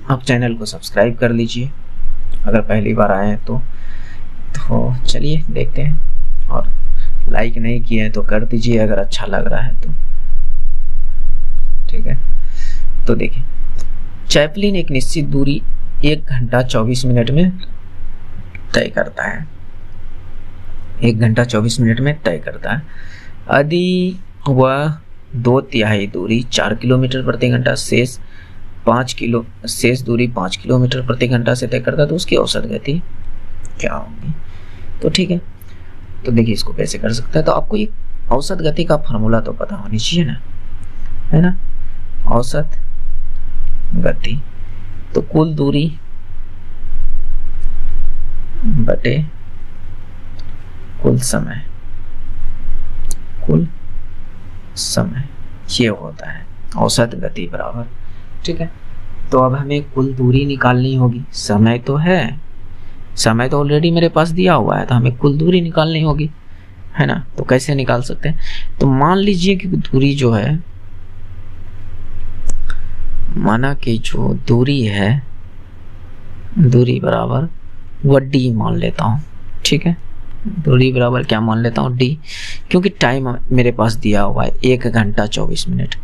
आप चैनल को सब्सक्राइब कर लीजिए, अगर पहली बार आए हैं तो चलिए देखते हैं। और लाइक नहीं किए हैं तो कर दीजिए अगर अच्छा लग रहा है तो, ठीक है। तो देखिए, चैपलिन एक निश्चित दूरी 1 घंटा 24 मिनट में तय करता है। 1 घंटा 24 मिनट में तय करता है। यदि वह 2/3 दूरी 4 किलोमीटर प्रति घंटा शेष दूरी 5 किलोमीटर प्रति घंटा से तय करता है तो उसकी औसत गति क्या होगी? तो ठीक है, तो देखिए इसको कैसे कर सकता है। तो आपको ये औसत गति का फार्मूला तो पता होनी चाहिए ना, है ना। औसत गति तो कुल दूरी बटे कुल समय ये होता है औसत गति बराबर, ठीक है। तो अब हमें कुल दूरी निकालनी होगी। समय तो है, समय तो ऑलरेडी मेरे पास दिया हुआ है, तो हमें कुल दूरी निकालनी होगी, है ना। तो कैसे निकाल सकते हैं? तो मान लीजिए कि दूरी जो है, माना कि जो दूरी है, दूरी बराबर वह डी मान लेता हूँ, ठीक है। दूरी बराबर क्या मान लेता हूँ? डी, क्योंकि टाइम मेरे पास दिया हुआ है 1 घंटा 24 मिनट।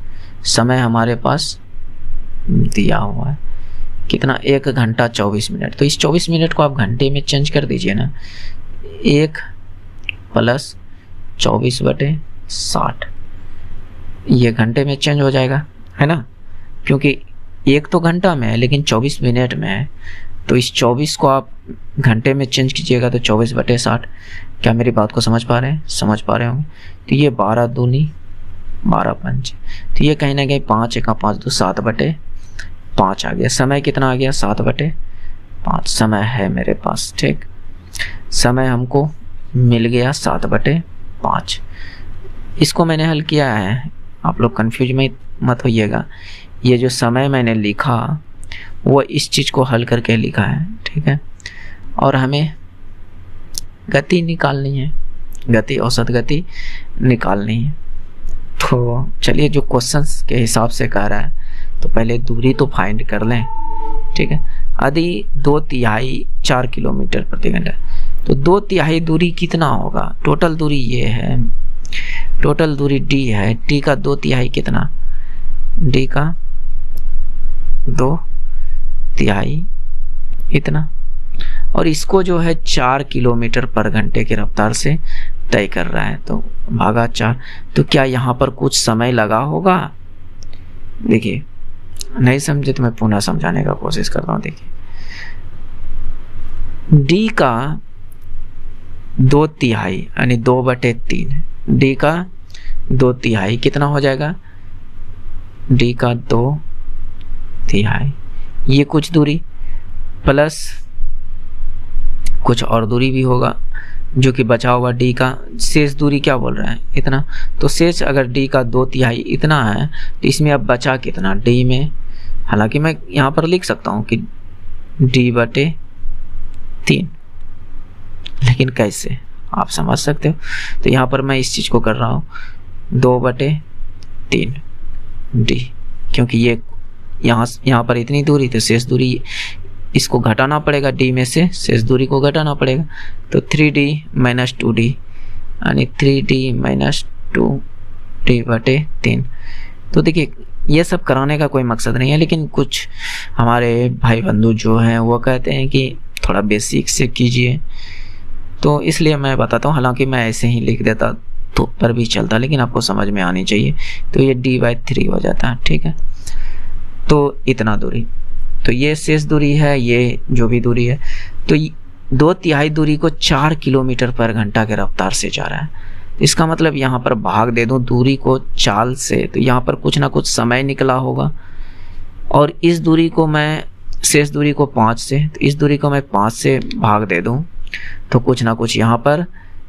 समय हमारे पास दिया हुआ है कितना? 1 घंटा 24 मिनट। तो इस 24 मिनट को आप घंटे में चेंज कर दीजिए ना, 1 + 24/60 ये घंटे में चेंज हो जाएगा, है ना। क्योंकि 1 तो घंटा में है लेकिन 24 मिनट में है, तो इस 24 को आप घंटे में चेंज कीजिएगा तो 24/60। क्या मेरी बात को समझ पा रहे हैं? समझ पा रहे होंगे। तो ये 12 दूनी 12 पंच, तो ये कहीं ना कहीं 5 × 5 = 7/5 आ गया। समय कितना आ गया? 7/5 समय है मेरे पास, ठीक। समय हमको मिल गया 7/5। इसको मैंने हल किया है, आप लोग कंफ्यूज में मत होइएगा। ये जो समय मैंने लिखा वो इस चीज़ को हल करके लिखा है, ठीक है। और हमें गति निकालनी है, गति औसत गति निकालनी है। तो चलिए जो क्वेश्चंस के हिसाब से कह रहा है, तो पहले दूरी तो फाइंड कर लें, ठीक है। यदि 2/3 4 किलोमीटर प्रति घंटा, तो 2/3 दूरी कितना होगा? टोटल दूरी ये है, टोटल दूरी डी है। डी का 2/3 कितना? डी का 2/3 इतना, और इसको जो है 4 किलोमीटर पर घंटे की रफ्तार से तय कर रहा है, तो भागा 4। तो क्या यहाँ पर कुछ समय लगा होगा? देखिए, नहीं समझे तो मैं पुनः समझाने का कोशिश करता हूँ। देखिए, डी का 2/3 यानी 2/3, डी का 2/3 कितना हो जाएगा? डी का 2/3 ये कुछ दूरी प्लस कुछ और दूरी भी होगा जो कि बचा हुआ डी का शेष दूरी क्या बोल रहा है? इतना। तो शेष अगर डी का 2/3 इतना है तो इसमें अब बचा कितना? डी में, हालांकि मैं यहाँ पर लिख सकता हूँ कि d/3, लेकिन कैसे आप समझ सकते हो। तो यहाँ पर मैं इस चीज़ को कर रहा हूँ 2/3 डी, क्योंकि ये यहाँ पर इतनी दूरी, तो शेष दूरी इसको घटाना पड़ेगा, डी में से शेष दूरी को घटाना पड़ेगा। तो 3d - 2d यानी 3d - 2d/3। तो देखिए, ये सब कराने का कोई मकसद नहीं है, लेकिन कुछ हमारे भाई बंधु जो हैं वो कहते हैं कि थोड़ा बेसिक से कीजिए, तो इसलिए मैं बताता हूँ। हालांकि मैं ऐसे ही लिख देता तो पर भी चलता, लेकिन आपको समझ में आनी चाहिए। तो ये d/3 हो जाता है, ठीक है। तो इतना दूरी, तो ये शेष दूरी है, ये जो भी दूरी है, तो 2/3 दूरी को 4 किलोमीटर पर घंटा के रफ्तार से जा रहा है। इसका मतलब यहाँ पर भाग दे दूं दूरी को चाल से, तो यहाँ पर कुछ ना कुछ समय निकला होगा। और इस दूरी को मैं, शेष दूरी को 5 से, तो इस दूरी को मैं 5 से भाग दे दूं तो कुछ ना कुछ यहाँ पर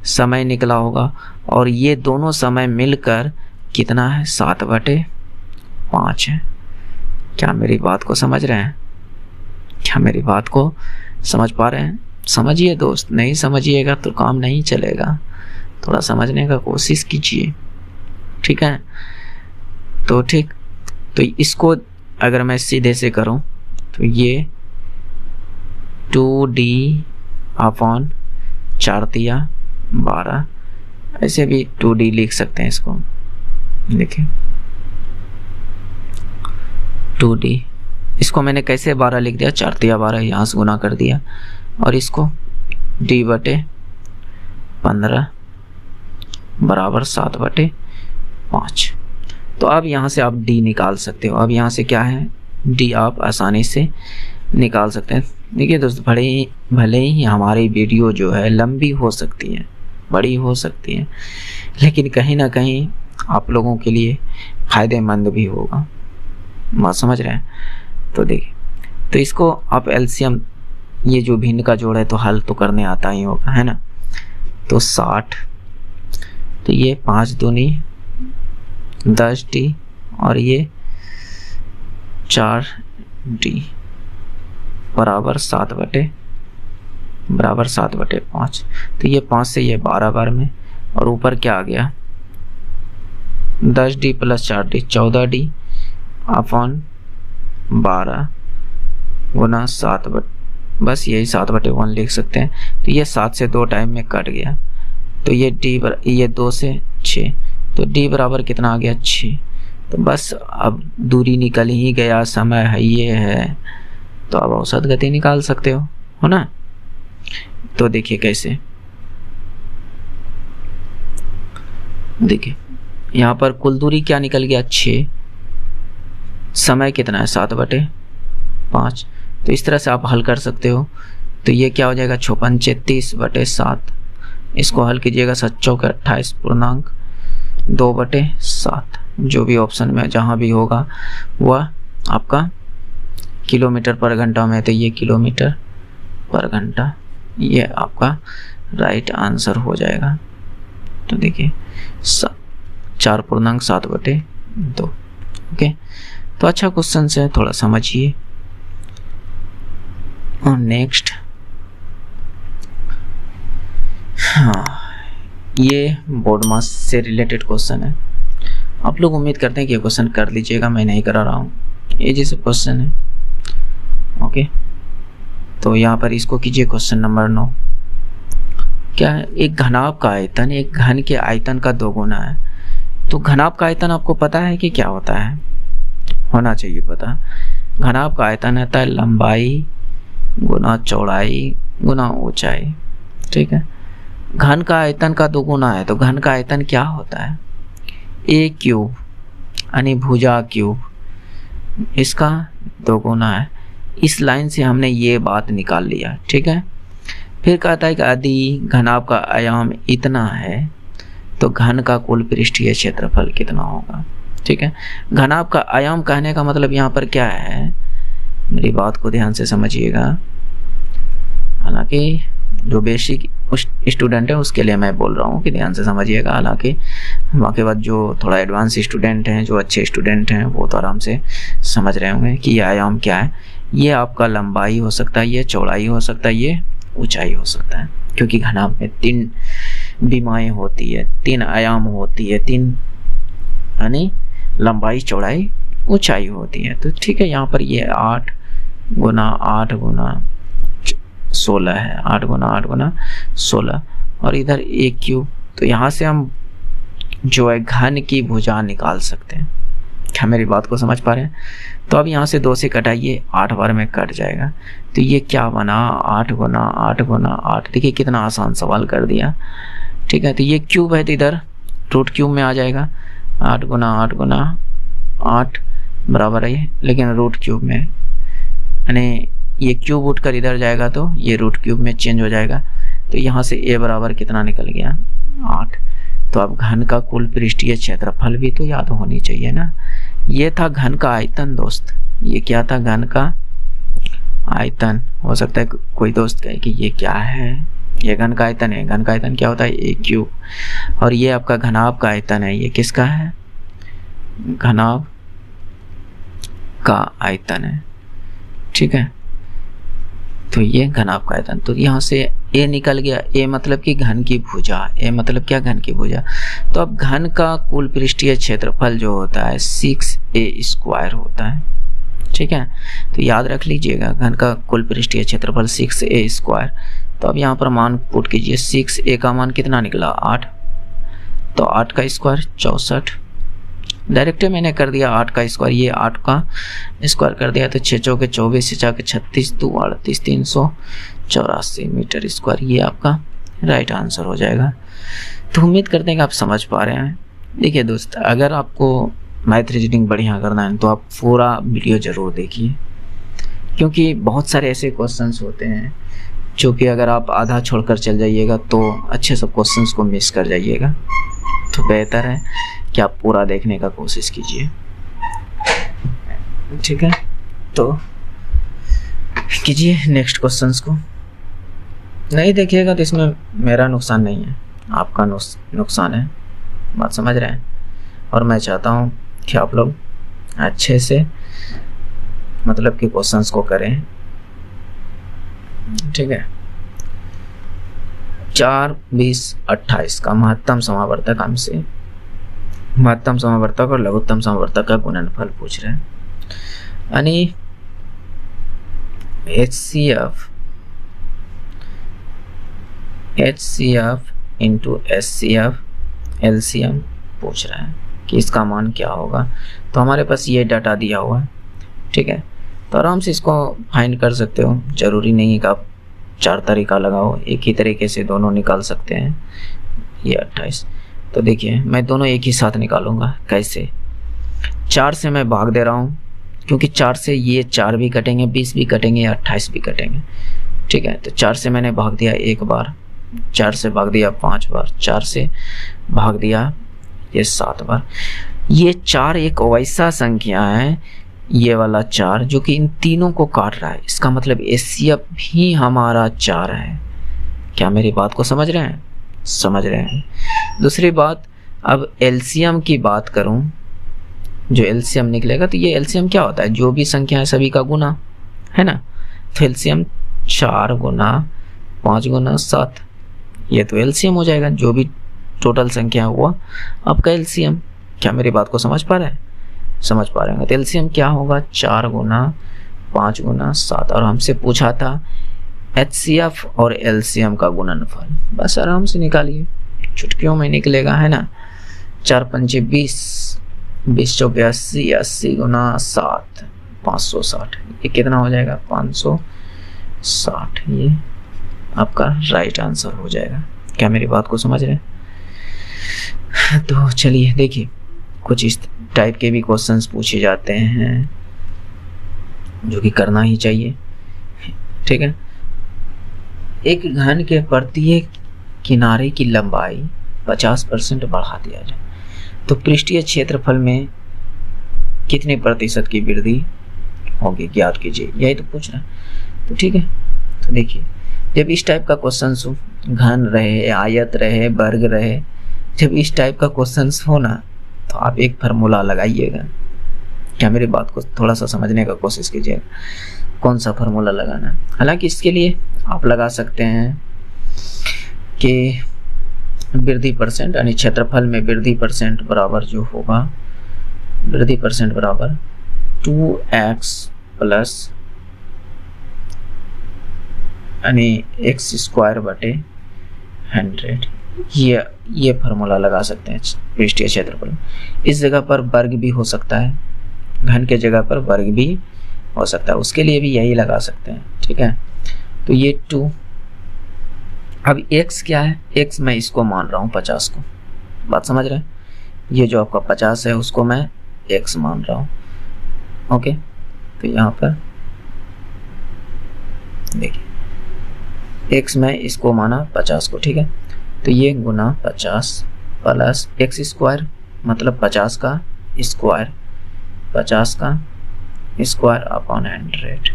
समय निकला होगा। और ये दोनों समय मिलकर कितना है, 7/5 है। क्या मेरी बात को समझ रहे हैं? क्या मेरी बात को समझ पा रहे हैं? समझिए दोस्त, नहीं समझिएगा तो काम नहीं चलेगा। थोड़ा समझने का कोशिश कीजिए, ठीक है? तो ठीक, तो इसको अगर मैं सीधे से करूं तो ये 2D/4×12, ऐसे भी 2D लिख सकते हैं इसको। देखिए 2D, इसको मैंने कैसे 12 लिख दिया, 4×12 यहाँ से गुना कर दिया, और इसको D/15 बराबर 7/5। तो अब यहाँ से आप D निकाल सकते हो। अब यहाँ से क्या है, D आप आसानी से निकाल सकते हैं। देखिए दोस्त, भले ही हमारी वीडियो जो है लंबी हो सकती है, बड़ी हो सकती है, लेकिन कहीं ना कहीं आप लोगों के लिए फ़ायदेमंद भी होगा। बात समझ रहे हैं? तो देखिए, तो इसको आप एलसीएम, ये जो भिन्न का जोड़ है तो हल तो करने आता ही होगा, है ना? तो 60, तो ये 5 दूनी 10D और ये 4D बराबर 7/5। तो ये 5 से ये 12 बार में, और ऊपर क्या आ गया, 10D + 4D 14/12 गुना 7, बस यही 7/1 लिख सकते हैं। तो ये 7 से 2 टाइम में कट गया, तो ये ये 2 से 6, तो D बराबर कितना आ गया, 6। तो बस अब दूरी निकल ही गया, समय है ये है, तो अब औसत गति निकाल सकते हो ना? तो देखिए कैसे, देखिए यहाँ पर कुल दूरी क्या निकल गया, 6, समय कितना है, 7/5। तो इस तरह से आप हल कर सकते हो। तो ये क्या हो जाएगा, 56 30/7, इसको हल कीजिएगा, 7×4 28 पूर्णांक 2/7, जो भी ऑप्शन में जहाँ भी होगा वह आपका किलोमीटर पर घंटा में, तो ये किलोमीटर पर घंटा, ये आपका राइट आंसर हो जाएगा। तो देखिए 4.7/2। ओके, तो अच्छा क्वेश्चन है, थोड़ा समझिए। और नेक्स्ट, हाँ, ये बोर्ड मास से रिलेटेड क्वेश्चन है। आप लोग उम्मीद करते हैं कि ये क्वेश्चन कर लीजिएगा, मैं नहीं करा रहा हूँ, ये जैसे क्वेश्चन है। ओके, तो यहाँ पर इसको कीजिए क्वेश्चन नंबर 9। क्या है, एक घनाभ का आयतन एक घन के आयतन का 2 गुना है। तो घनाभ का आयतन आपको पता है कि क्या होता है, होना चाहिए पता। घनाभ का आयतन होता है लंबाई गुना चौड़ाई गुना ऊंचाई, ठीक है। घन का आयतन का 2 गुना है, तो घन का आयतन क्या होता है, A³ यानी भुजा क्यूब, इसका 2 गुना है। इस लाइन से हमने ये बात निकाल लिया, ठीक है। फिर कहता है कि यदि घनाभ का आयाम इतना है तो घन का कुल पृष्ठीय क्षेत्रफल कितना होगा, ठीक है। घनाभ का आयाम कहने का मतलब यहाँ पर क्या है, मेरी बात को ध्यान से समझिएगा। हालांकि जो बेसिक स्टूडेंट है उसके लिए मैं बोल रहा हूँ कि ध्यान से समझिएगा, हालांकि बाकी बात जो थोड़ा एडवांस स्टूडेंट हैं, जो अच्छे स्टूडेंट हैं, वो तो आराम से समझ रहे होंगे कि ये आयाम क्या है। ये आपका लंबाई हो सकता है, ये चौड़ाई हो सकता है, ये ऊंचाई हो सकता है, क्योंकि घनाभ में 3 विमाएं होती है, 3 आयाम होती है, 3 यानी लंबाई चौड़ाई ऊंचाई होती है। तो ठीक है, यहाँ पर ये 8 गुना 8 गुना 16 है, 8 गुना 8 गुना 16, और इधर A³। तो यहाँ से हम जो है घन की भुजा निकाल सकते हैं। क्या मेरी बात को समझ पा रहे हैं? तो अब यहाँ से 2 से कटाइए, 8 बार में कट जाएगा। तो ये क्या बना, 8 गुना 8 गुना 8। देखिए कितना आसान सवाल कर दिया, ठीक है। तो ये क्यूब है तो इधर रूट क्यूब में आ जाएगा, 8 गुना 8 गुना 8 बराबर है ये, लेकिन रूट क्यूब में यानी ये क्यूब उठकर इधर जाएगा तो ये रूट क्यूब में चेंज हो जाएगा। तो यहाँ से a बराबर कितना निकल गया 8। तो अब घन का कुल पृष्ठीय क्षेत्रफल भी तो याद होनी चाहिए ना। ये था घन का आयतन दोस्त, ये क्या था घन का आयतन। हो सकता है कोई दोस्त कहे कि ये क्या है, ये घन का आयतन है। घन का आयतन क्या होता है a क्यूब। और ये आपका घनाभ का आयतन है, ये किसका है घनाभ का आयतन है, ठीक है। तो ये घनाभ का आयतन, तो यहाँ से a निकल गया। a मतलब कि घन की भुजा, a मतलब क्या घन की भुजा। तो अब घन का कुल पृष्ठीय क्षेत्रफल जो होता है 6a² होता है, ठीक है। तो याद रख लीजिएगा घन का कुल पृष्ठीय क्षेत्रफल 6a²। तो अब यहाँ पर मान पुट कीजिए, 6a का मान कितना निकला 8, तो 8 का स्क्वायर 64। डायरेक्ट मैंने कर दिया 8 का स्क्वायर, ये 8 का स्क्वायर कर दिया तो 6 चौके 24, 6 चौके 36, 2 38, 384 मीटर स्क्वायर। ये आपका राइट आंसर हो जाएगा। तो उम्मीद करते हैं कि आप समझ पा रहे हैं। देखिए दोस्त, अगर आपको मैथ रीजनिंग बढ़िया करना है तो आप पूरा वीडियो ज़रूर देखिए, क्योंकि बहुत सारे ऐसे क्वेश्चंस होते हैं जो कि अगर आप आधा छोड़कर चल जाइएगा तो अच्छे सब क्वेश्चंस को मिस कर जाइएगा। तो बेहतर है कि आप पूरा देखने का कोशिश कीजिए, ठीक है। तो कीजिए नेक्स्ट क्वेश्चंस को। नहीं देखिएगा तो इसमें मेरा नुकसान नहीं है, आपका नुकसान है, बात समझ रहे हैं। और मैं चाहता हूँ कि आप लोग अच्छे से मतलब कि क्वेश्चंस को करें, ठीक है। 4, 20, 28 का महत्तम समावर्तक हमसे महत्तम समावर्तक और लघुत्तम समावर्तक का गुणनफल पूछ रहे हैं। यानी HCF इंटू SCF LCM पूछ रहा है कि इसका मान क्या होगा। तो हमारे पास ये डाटा दिया हुआ है, ठीक है। तो आराम से इसको फाइंड कर सकते हो, ज़रूरी नहीं है कि आप 4 तरीका लगाओ, एक ही तरीके से दोनों निकाल सकते हैं। ये 28, तो देखिए मैं दोनों एक ही साथ निकालूंगा। कैसे? 4 से मैं भाग दे रहा हूँ, क्योंकि 4 से ये 4 भी कटेंगे, 20 भी कटेंगे, 28 भी कटेंगे, ठीक है। तो 4 से मैंने भाग दिया 1 बार, 4 से भाग दिया 5 बार, 4 से भाग दिया ये 7 बार। ये 4 एक वैसा संख्या है, ये वाला 4 जो कि इन तीनों को काट रहा है। इसका मतलब HCF भी हमारा 4 है। क्या मेरी बात को समझ रहे हैं? समझ रहे हैं। दूसरी बात, अब LCM की बात करूं, जो LCM निकलेगा तो ये LCM क्या होता है, जो भी संख्या है सभी का गुना, है ना। तो LCM 4 गुना 5 गुना 7, ये तो LCM हो जाएगा, जो भी टोटल संख्या हुआ आपका LCM। क्या मेरी बात को समझ पा रहे हैं? समझ पा रहे हैं। तो LCM क्या होगा 4 गुना 5 गुना 7। और हमसे पूछा था HCF और LCM का गुणनफल, बस आराम से निकालिए, चुटकियों में निकलेगा, है ना। 4 पंचे 20, 20 चौके 80, 80 गुना 7 560, ये कितना हो जाएगा 560। ये आपका राइट आंसर हो जाएगा। क्या मेरी बात को समझ रहे हैं? तो चलिए देखिए, कुछ इस टाइप के भी क्वेश्चंस पूछे जाते हैं जो कि करना ही चाहिए, ठीक है। एक घन के प्रत्येक किनारे की लंबाई 50% बढ़ा दिया जाए तो पृष्ठीय क्षेत्रफल में कितने प्रतिशत की वृद्धि होगी, ज्ञात कीजिए। यही तो पूछ रहा है। तो ठीक है, तो देखिए जब इस टाइप का क्वेश्चन हो, घन रहे, आयत रहे, वर्ग रहे, जब इस टाइप का क्वेश्चन हो ना, तो आप एक फार्मूला लगाइएगा। क्या मेरी बात को थोड़ा सा समझने का कोशिश कीजिएगा, कौन सा फार्मूला लगाना है। हालांकि इसके लिए आप लगा सकते हैं कि वृद्धि परसेंट, यानी क्षेत्रफल में वृद्धि परसेंट बराबर जो होगा, वृद्धि परसेंट बराबर 2x प्लस यानी x² बटे 100। ये फार्मूला लगा सकते हैं पृष्ठीय क्षेत्रफल। इस जगह पर वर्ग भी हो सकता है, घन के जगह पर वर्ग भी हो सकता है, उसके लिए भी यही लगा सकते हैं, ठीक है। तो ये 2, अब x क्या है, x मैं इसको मान रहा हूँ 50 को, बात समझ रहे हैं। ये जो आपका 50 है उसको मैं x मान रहा हूँ, ओके। तो यहाँ पर देखिए x में इसको माना 50 को, ठीक है, तो ये गुना 50 प्लस x स्क्वायर मतलब 50 का स्क्वायर, 50 का स्क्वायर अपॉन 100,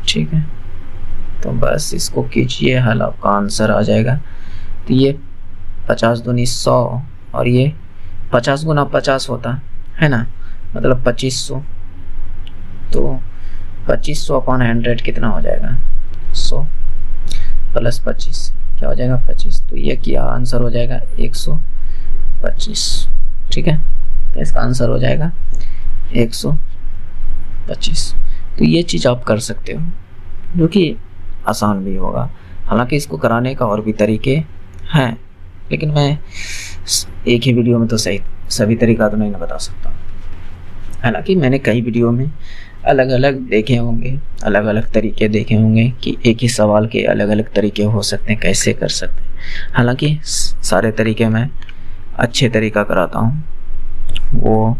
ठीक है। तो बस इसको कीजिए हल, आपका आंसर आ जाएगा। तो ये 50 दूनी 100 और ये 50 गुना 50 होता है ना, मतलब 2500। तो 2500 अपॉन 100 कितना हो जाएगा, 100 प्लस 25 क्या हो जाएगा 25। तो ये क्या आंसर हो जाएगा 125, ठीक है। तो इसका आंसर हो जाएगा 125। तो ये चीज़ आप कर सकते हो, जो कि आसान भी होगा। हालांकि इसको कराने का और भी तरीके हैं, लेकिन मैं एक ही वीडियो में तो सभी तरीका तो नहीं बता सकता। हालांकि मैंने कई वीडियो में अलग अलग देखे होंगे, अलग अलग तरीके देखे होंगे कि एक ही सवाल के अलग अलग तरीके हो सकते हैं, कैसे कर सकते हैं। हालांकि सारे तरीके मैं अच्छे तरीका कराता हूँ, वो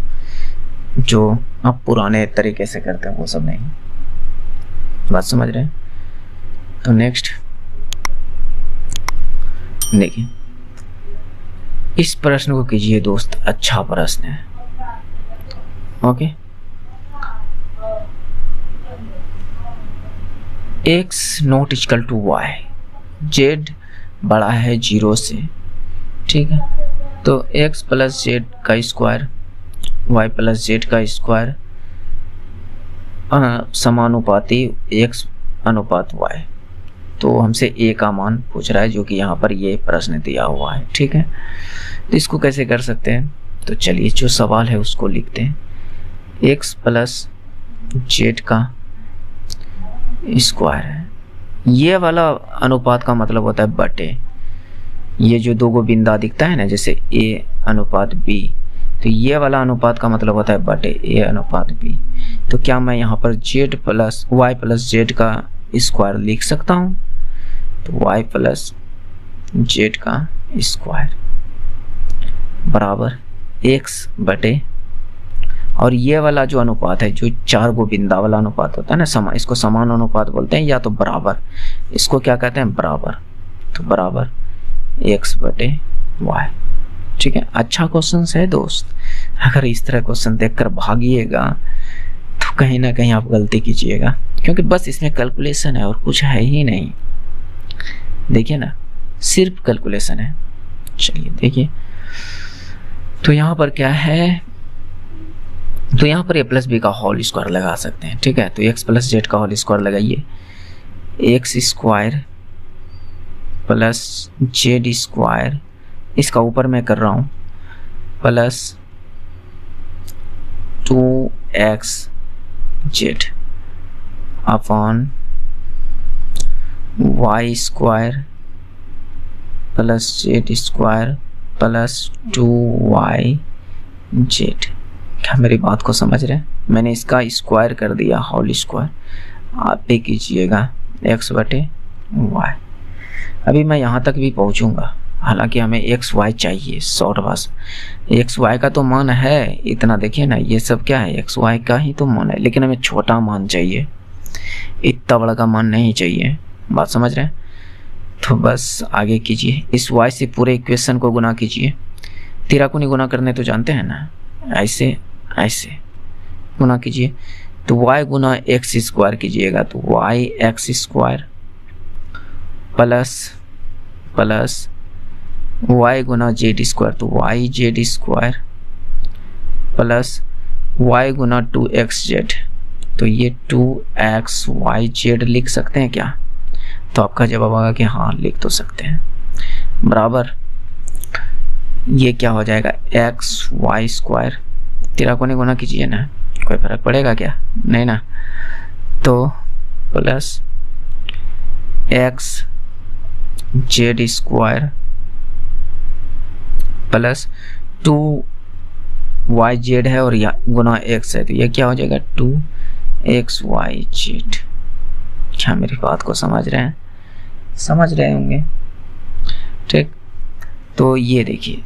जो आप पुराने तरीके से करते हैं वो सब नहीं। बात समझ रहे हैं? तो नेक्स्ट देखिए, इस प्रश्न को कीजिए दोस्त, अच्छा प्रश्न है। Okay, x not equal to y, z बड़ा है 0 से, ठीक है। तो x प्लस जेड का स्क्वायर y प्लस जेड का स्क्वायर समानुपाती x अनुपात y। तो हमसे a का मान पूछ रहा है, जो कि यहाँ पर ये प्रश्न दिया हुआ है, ठीक है। तो इसको कैसे कर सकते हैं, तो चलिए जो सवाल है उसको लिखते हैं। x प्लस जेड का स्क्वायर है, ये वाला अनुपात का मतलब होता है बटे, ये जो दो गो बिंदा दिखता है ना, जैसे a अनुपात b, तो ये वाला अनुपात का मतलब होता है बटे a अनुपात b। तो क्या मैं यहाँ पर z plus y plus Z का स्क्वायर लिख सकता हूँ? तो y प्लस जेड का स्क्वायर बराबर x बटे, और ये वाला जो अनुपात है, जो 4 गो बिंदा वाला अनुपात होता है ना, इसको समान अनुपात बोलते हैं, या तो बराबर, इसको क्या कहते हैं बराबर। तो बराबर x बटे y, ठीक है। अच्छा क्वेश्चन है दोस्त, अगर इस तरह क्वेश्चन देखकर भागिएगा तो कहीं ना कहीं आप गलती कीजिएगा, क्योंकि बस इसमें कैलकुलेशन है और कुछ है ही नहीं। देखिए ना, सिर्फ कैलकुलेशन है। चलिए देखिए, तो यहाँ पर क्या है, तो यहाँ पर a प्लस बी का होल स्क्वायर लगा सकते हैं, ठीक है। तो x प्लस जेड का होल स्क्वायर लगाइए, x square plus Z square, इसका ऊपर मैं कर रहा हूँ, plus 2x Z upon y square plus Z square plus 2y Z. क्या मेरी बात को समझ रहे हैं? मैंने इसका स्क्वायर कर दिया, होल स्क्वायर। आप भी कीजिएगा x बटे y। अभी मैं यहाँ तक भी पहुँचूँगा, हालांकि हमें एक्स वाई चाहिए, शॉर्ट भाषा। एक्स वाई का तो मान है इतना, देखिए ना, ये सब क्या है, एक्स वाई का ही तो मान है, लेकिन हमें छोटा मान चाहिए, इतना बड़ा का मान नहीं चाहिए। बात समझ रहे हैं? तो बस आगे कीजिए, इस वाई से पूरे इक्वेशन को गुना कीजिए। तिराकोनी गुना करने तो जानते हैं ना, ऐसे ऐसे गुना कीजिए। तो y गुना एक्स स्क्वायर कीजिएगा, तो y x square plus plus y गुना जेड स्क्वायर, तो y Z square plus y गुना 2x जेड, तो ये 2x y जेड लिख सकते हैं क्या? तो आपका जवाब आएगा कि हाँ लिख तो सकते हैं। बराबर ये क्या हो जाएगा, एक्स वाई स्क्वायर, तिराकोनी गुना कीजिए ना, कोई फर्क पड़ेगा क्या? नहीं ना। तो plus x Z square plus 2y Z है और या गुना एक्स है, तो ये क्या हो जाएगा 2xy जेड। क्या मेरी बात को समझ रहे हैं? समझ रहे होंगे, ठीक। तो ये देखिए,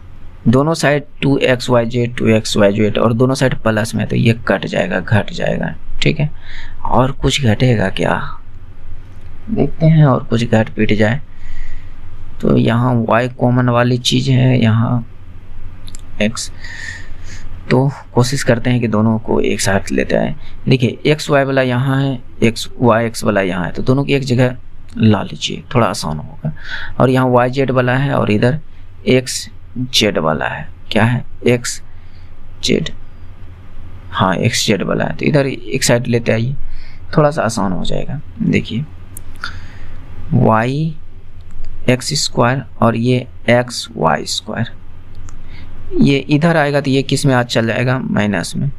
दोनों side 2xy Z 2xy Z और दोनों साइड प्लस में, तो ये कट जाएगा, घट जाएगा, ठीक है। और कुछ घटेगा क्या? देखते हैं और कुछ घट पीट जाए। तो यहाँ y कॉमन वाली चीज़ है, यहाँ x, तो कोशिश करते हैं कि दोनों को एक साथ लेते आए। देखिए x y वाला यहाँ है, x y x वाला यहाँ है, तो दोनों की एक जगह ला लीजिए, थोड़ा आसान होगा। और यहाँ y z वाला है और इधर x z वाला है। क्या है? x z, हाँ x z वाला है, तो इधर एक साइड लेते आइए, थोड़ा सा आसान हो जाएगा। देखिए y x स्क्वायर और ये x y स्क्वायर, ये इधर आएगा तो ये किस में आज चल जाएगा? माइनस में,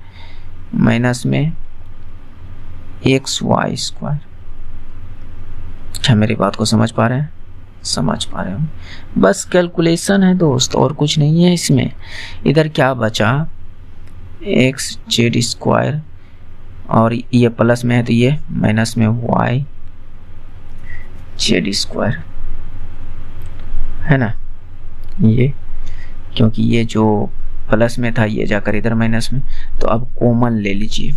माइनस में एक्स वाई स्क्वायर। क्या मेरी बात को समझ पा रहे हैं? समझ पा रहे हो? बस कैलकुलेशन है दोस्त, और कुछ नहीं है इसमें। इधर क्या बचा? एक्स जेड स्क्वायर, और ये प्लस में है तो ये माइनस में वाई जेड स्क्वायर, है ना? ये क्योंकि ये जो प्लस में था ये जाकर इधर माइनस में, तो अब कॉमन ले लीजिए।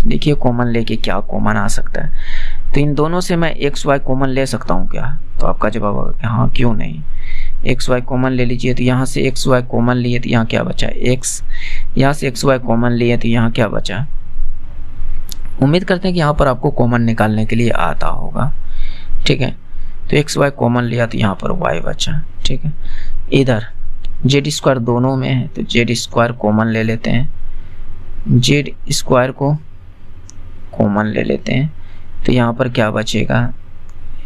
देखिए कॉमन लेके क्या कॉमन आ सकता है? तो इन दोनों से मैं एक्स वाई कॉमन ले सकता हूँ क्या? तो आपका जवाब होगा हाँ, क्यों नहीं। एक्स वाई कॉमन ले लीजिए, तो यहाँ से एक्स वाई कॉमन लिए तो यहाँ क्या बचा? एक्स, यहाँ से एक्स वाई कॉमन लिए तो यहाँ क्या बचा? उम्मीद करते हैं कि यहाँ पर आपको कॉमन निकालने के लिए आता होगा, ठीक है। तो एक्स वाई कॉमन लिया तो यहाँ पर वाई बचा, ठीक है। इधर जेड स्क्वायर दोनों में है तो जेड स्क्वायर कॉमन ले लेते हैं, जेड स्क्वायर को कॉमन ले लेते हैं, तो यहाँ पर क्या बचेगा?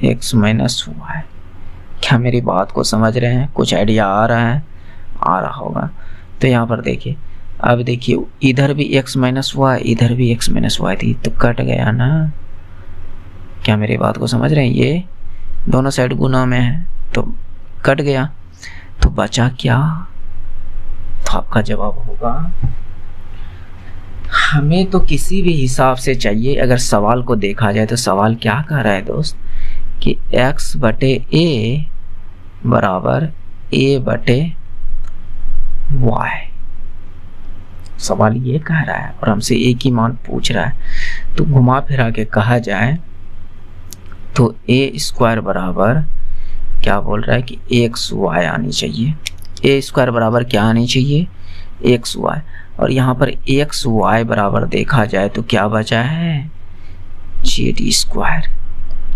X minus y. क्या मेरी बात को समझ रहे हैं? कुछ आइडिया आ रहा है? आ रहा होगा। तो यहाँ पर देखिए, अब देखिए इधर भी एक्स माइनस वाई, इधर भी एक्स माइनस वाई थी, तो कट गया ना। क्या मेरी बात को समझ रहे हैं? ये दोनों साइड गुना में है तो कट गया, तो बचा क्या? तो आपका जवाब होगा, हमें तो किसी भी हिसाब से चाहिए। अगर सवाल को देखा जाए तो सवाल क्या कह रहा है दोस्त कि x बटे a बराबर a बटे y। सवाल ये कह रहा है और हमसे a की मान पूछ रहा है। तो घुमा फिरा के कहा जाए तो a स्क्वायर बराबर क्या बोल रहा है कि एक्स वाई आनी चाहिए। ए स्क्वायर बराबर क्या आनी चाहिए? X y. और यहाँ पर एक्स वाई बराबर देखा जाए तो क्या बचा है? Z square.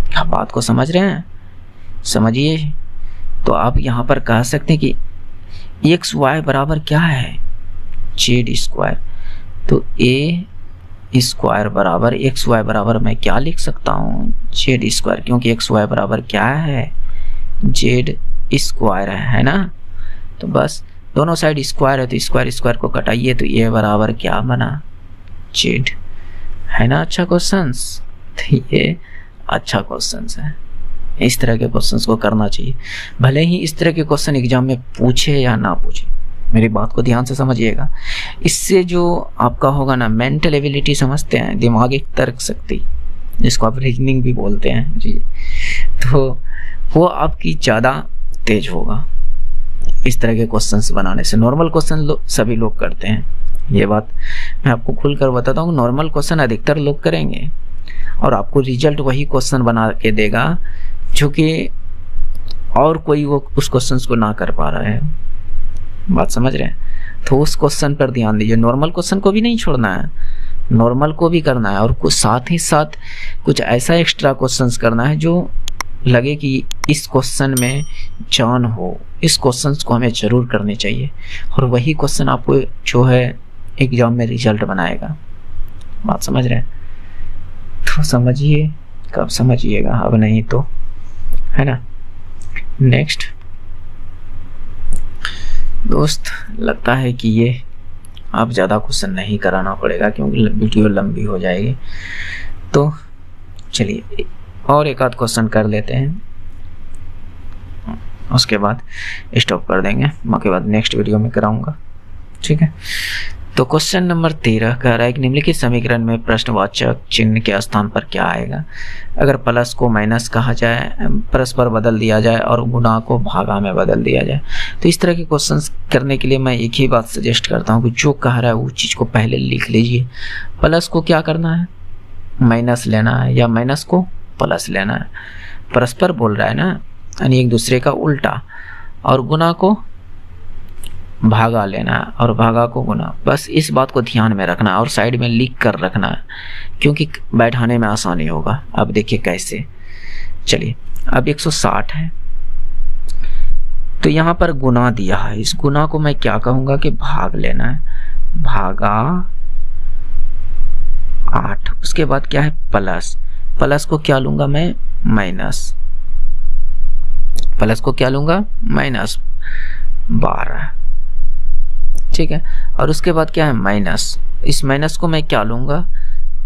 क्या बात को समझ रहे हैं? समझिए। तो आप यहाँ पर कह सकते हैं कि एक्स वाई बराबर क्या है? Z square. तो ए स्क्वायर बराबर एक्स वाई बराबर मैं क्या लिख सकता हूँ? जेड स्क्वायर, क्योंकि एक्स वाई बराबर क्या है? जेड स्क्वायर है ना। तो बस दोनों साइड स्क्वायर है तो स्क्वायर स्क्वायर को कटाइए तो ये बराबर क्या बना? जेड, है ना। अच्छा क्वेश्चंस, तो ये अच्छा क्वेश्चंस है। इस तरह के क्वेश्चंस को करना चाहिए, भले ही इस तरह के क्वेश्चन एग्जाम में पूछे या ना पूछे। मेरी बात को ध्यान से समझिएगा। इससे जो आपका होगा ना मेंटल एबिलिटी, समझते हैं, दिमागी तर्क शक्ति, जिसको आप रीजनिंग भी बोलते हैं जी, तो वो आपकी ज़्यादा तेज होगा इस तरह के क्वेश्चंस बनाने से। नॉर्मल क्वेश्चन सभी लोग करते हैं, ये बात मैं आपको खुलकर बताता हूँ। नॉर्मल क्वेश्चन अधिकतर लोग करेंगे और आपको रिजल्ट वही क्वेश्चन बना के देगा जो कि और कोई वो उस क्वेश्चन को ना कर पा रहा है। बात समझ रहे हैं? तो उस क्वेश्चन पर ध्यान दीजिए। नॉर्मल क्वेश्चन को भी नहीं छोड़ना है, नॉर्मल को भी करना है, और कुछ साथ ही साथ कुछ ऐसा एक्स्ट्रा क्वेश्चंस करना है जो लगे कि इस क्वेश्चन में जान हो, इस क्वेश्चन को हमें जरूर करने चाहिए, और वही क्वेश्चन आपको जो है एग्जाम में रिजल्ट बनाएगा। बात समझ रहे हैं? तो समझिए, कब समझिएगा, अब नहीं तो, है ना। नेक्स्ट दोस्त, लगता है कि ये आप ज़्यादा क्वेश्चन नहीं कराना पड़ेगा क्योंकि वीडियो लंबी हो जाएगी। तो चलिए और एक आध क्वेश्चन कर लेते हैं, उसके बाद स्टॉप कर देंगे, उसके बाद नेक्स्ट वीडियो में कराऊंगा, ठीक है। तो क्वेश्चन नंबर 13 कह रहा है कि निम्नलिखित समीकरण में प्रश्नवाचक चिन्ह के स्थान पर क्या आएगा? अगर प्लस को माइनस कहा जाए, परस्पर बदल दिया जाए और गुणा को भागा में बदल दिया जाए। तो इस तरह के क्वेश्चंस करने के लिए मैं एक ही बात सजेस्ट करता हूँ कि जो कह रहा है वो चीज़ को पहले लिख लीजिए। प्लस को क्या करना है? माइनस लेना है, या माइनस को प्लस लेना है। परस्पर बोल रहा है ना, यानी एक दूसरे का उल्टा, और गुना को भागा लेना है और भागा को गुना। बस इस बात को ध्यान में रखना और साइड में लिख कर रखना है, क्योंकि बैठाने में आसानी होगा। अब देखिए कैसे। चलिए, अब 160 है तो यहाँ पर गुना दिया है, इस गुना को मैं क्या कहूँगा कि भाग लेना है, भागा 8। उसके बाद क्या है, प्लस। प्लस को क्या लूँगा मैं, माइनस। प्लस को क्या लूँगा, माइनस 12। ठीक है, और उसके बाद क्या है, माइनस। इस माइनस को मैं क्या लूँगा,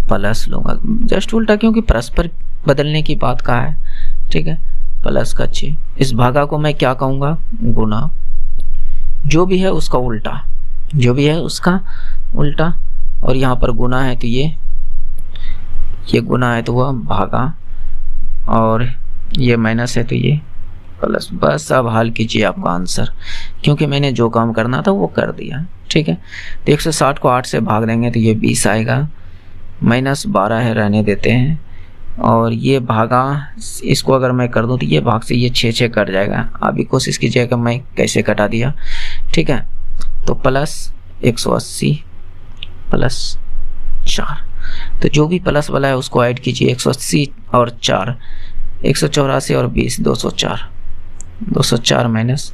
प्लस लूँगा, जस्ट उल्टा, क्योंकि परस्पर बदलने की बात कहा है। ठीक है, प्लस का 6। इस भागा को मैं क्या कहूँगा, गुना। जो भी है उसका उल्टा, जो भी है उसका उल्टा। और यहाँ पर गुना है तो ये गुना है तो वह भागा, और ये माइनस है तो ये प्लस। बस अब हल कीजिए आपका आंसर, क्योंकि मैंने जो काम करना था वो कर दिया। ठीक है, तो 160 को 8 से भाग देंगे तो ये 20 आएगा, माइनस 12 है, रहने देते हैं। और ये भागा, इसको अगर मैं कर दूं तो ये भाग से ये 6 कट जाएगा। अभी कोशिश कीजिएगा मैं कैसे कटा दिया। ठीक है, तो प्लस 180 प्लस 4, तो जो भी प्लस वाला है उसको ऐड कीजिए। 180 और 4, 184 और 20, 204। 204 माइनस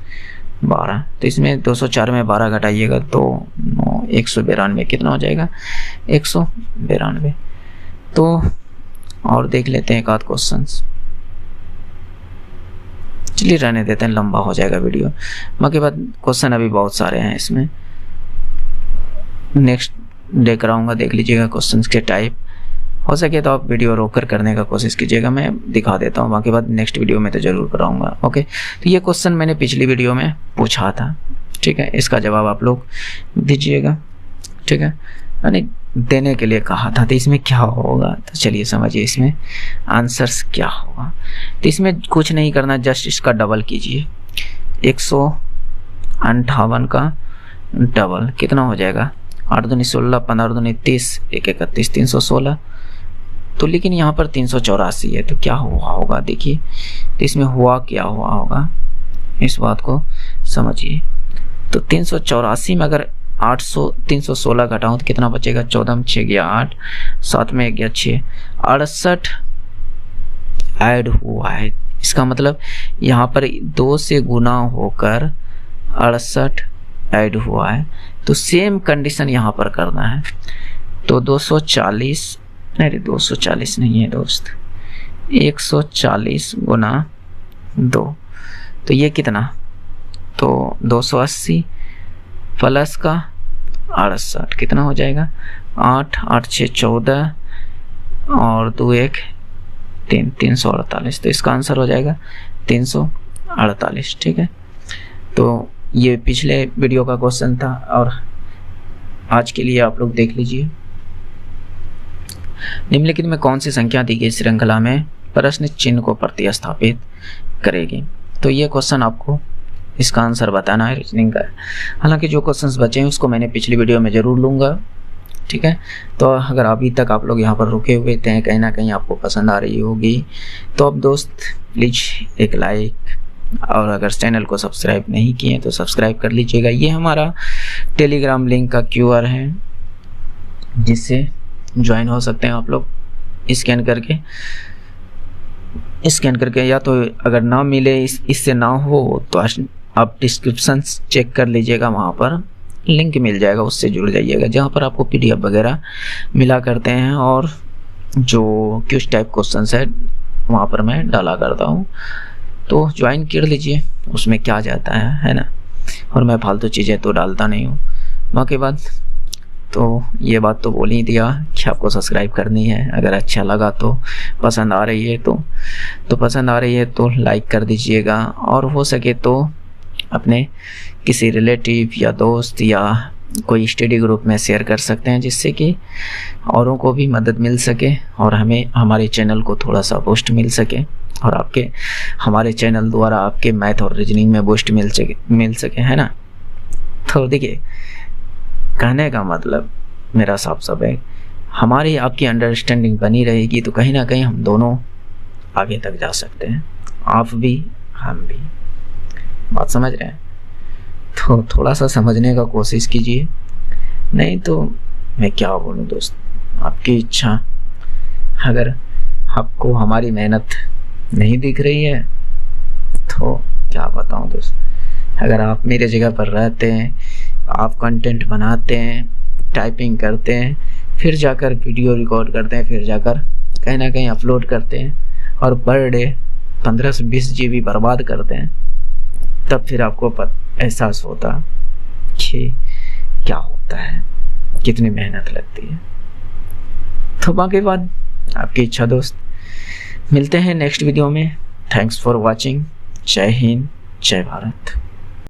12, तो इसमें 204 में 12 घटाइएगा तो 192। कितना हो जाएगा, 192। तो और देख लेते हैं एक आध क्वेश्चन। चलिए रहने देते हैं, लंबा हो जाएगा वीडियो। बाकी बाद क्वेश्चन अभी बहुत सारे हैं इसमें, नेक्स्ट डे कराऊंगा, देख लीजिएगा क्वेश्चंस के टाइप। हो सके तो आप वीडियो रोक कर करने का कोशिश कीजिएगा, मैं दिखा देता हूँ। बाकी बात नेक्स्ट वीडियो में तो जरूर कराऊंगा। ओके, तो ये क्वेश्चन मैंने पिछली वीडियो में पूछा था। ठीक है, इसका जवाब आप लोग दीजिएगा। ठीक है, यानी देने के लिए कहा था। तो इसमें क्या होगा, तो चलिए समझिए इसमें आंसर्स क्या होगा। तो इसमें कुछ नहीं करना, जस्ट इसका डबल कीजिए। 158 का डबल कितना हो जाएगा, 8 दूनी 16, 15 दूनी 30, 1 31, 316। तो लेकिन यहाँ पर 384 है, तो क्या हुआ होगा देखिए। तो इसमें हुआ क्या हुआ होगा, इस बात को समझिए। तो 384 में अगर 316 घटाऊं तो कितना बचेगा, 14 में 6 गया 8, 7 में गया 6, 68 ऐड हुआ है। इसका मतलब यहाँ पर 2 से गुना होकर 68 ऐड हुआ है। तो सेम कंडीशन यहाँ पर करना है। तो 240, नहीं 240 नहीं है दोस्त, 140 गुना 2, तो ये कितना, तो 280 प्लस का 68 कितना हो जाएगा, 8, 8 6 14 और 2 1 3, 348। तो इसका आंसर हो जाएगा 348। ठीक है, तो ये पिछले वीडियो का क्वेश्चन था और आज के लिए आप लोग देख लीजिए। निम्नलिखित में कौन सी संख्या दी गई श्रृंखला में प्रश्न चिन्ह को प्रतिस्थापित करेगी। तो ये क्वेश्चन आपको इसका आंसर बताना है, रीजनिंग का। हालांकि जो क्वेश्चंस बचे हैं उसको मैंने पिछली वीडियो में ज़रूर लूँगा। ठीक है, तो अगर अभी तक आप लोग यहाँ पर रुके हुए थे, कहीं ना कहीं आपको पसंद आ रही होगी, तो अब दोस्त प्लीज़ एक लाइक, और अगर चैनल को सब्सक्राइब नहीं किए तो सब्सक्राइब कर लीजिएगा। ये हमारा टेलीग्राम लिंक का QR है, जिससे ज्वाइन हो सकते हैं आप लोग स्कैन करके, या तो अगर ना मिले, इससे ना हो तो आप डिस्क्रिप्शन चेक कर लीजिएगा, वहाँ पर लिंक मिल जाएगा, उससे जुड़ जाइएगा, जहाँ पर आपको PDF वगैरह मिला करते हैं और जो क्विज टाइप क्वेश्चंस है वहाँ पर मैं डाला करता हूँ। तो ज्वाइन कर लीजिए, उसमें क्या जाता है ना। और मैं फालतू चीज़ें तो डालता नहीं हूँ। बाकी बात तो ये बात तो बोल ही दिया कि आपको सब्सक्राइब करनी है। अगर अच्छा लगा तो, पसंद आ रही है तो पसंद आ रही है तो लाइक कर दीजिएगा, और हो सके तो अपने किसी रिलेटिव या दोस्त या कोई स्टडी ग्रुप में शेयर कर सकते हैं, जिससे कि औरों को भी मदद मिल सके और हमें हमारे चैनल को थोड़ा सा बूस्ट मिल सके, और हमारे चैनल द्वारा आपके मैथ और रीजनिंग में बूस्ट मिल सके, है ना। तो देखिए, कहने का मतलब मेरा साफ साफ है, हमारी आपकी अंडरस्टैंडिंग बनी रहेगी तो कहीं ना कहीं हम दोनों आगे तक जा सकते हैं, आप भी हम भी। बात समझ रहे हैं? तो थोड़ा सा समझने का कोशिश कीजिए, नहीं तो मैं क्या बोलूँ दोस्त, आपकी इच्छा। अगर आपको हमारी मेहनत नहीं दिख रही है तो क्या बताऊँ दोस्त, अगर आप मेरे जगह पर रहते हैं, आप कंटेंट बनाते हैं, टाइपिंग करते हैं, फिर जाकर वीडियो रिकॉर्ड करते हैं, फिर जाकर कहीं ना कहीं अपलोड करते हैं और पर डे 15 से 20 GB बर्बाद करते हैं, तब फिर आपको एहसास होता कि क्या होता है, कितनी मेहनत लगती है। तो बाकी बात आपकी इच्छा दोस्त। मिलते हैं नेक्स्ट वीडियो में। Thanks for watching. जय हिंद, जय भारत।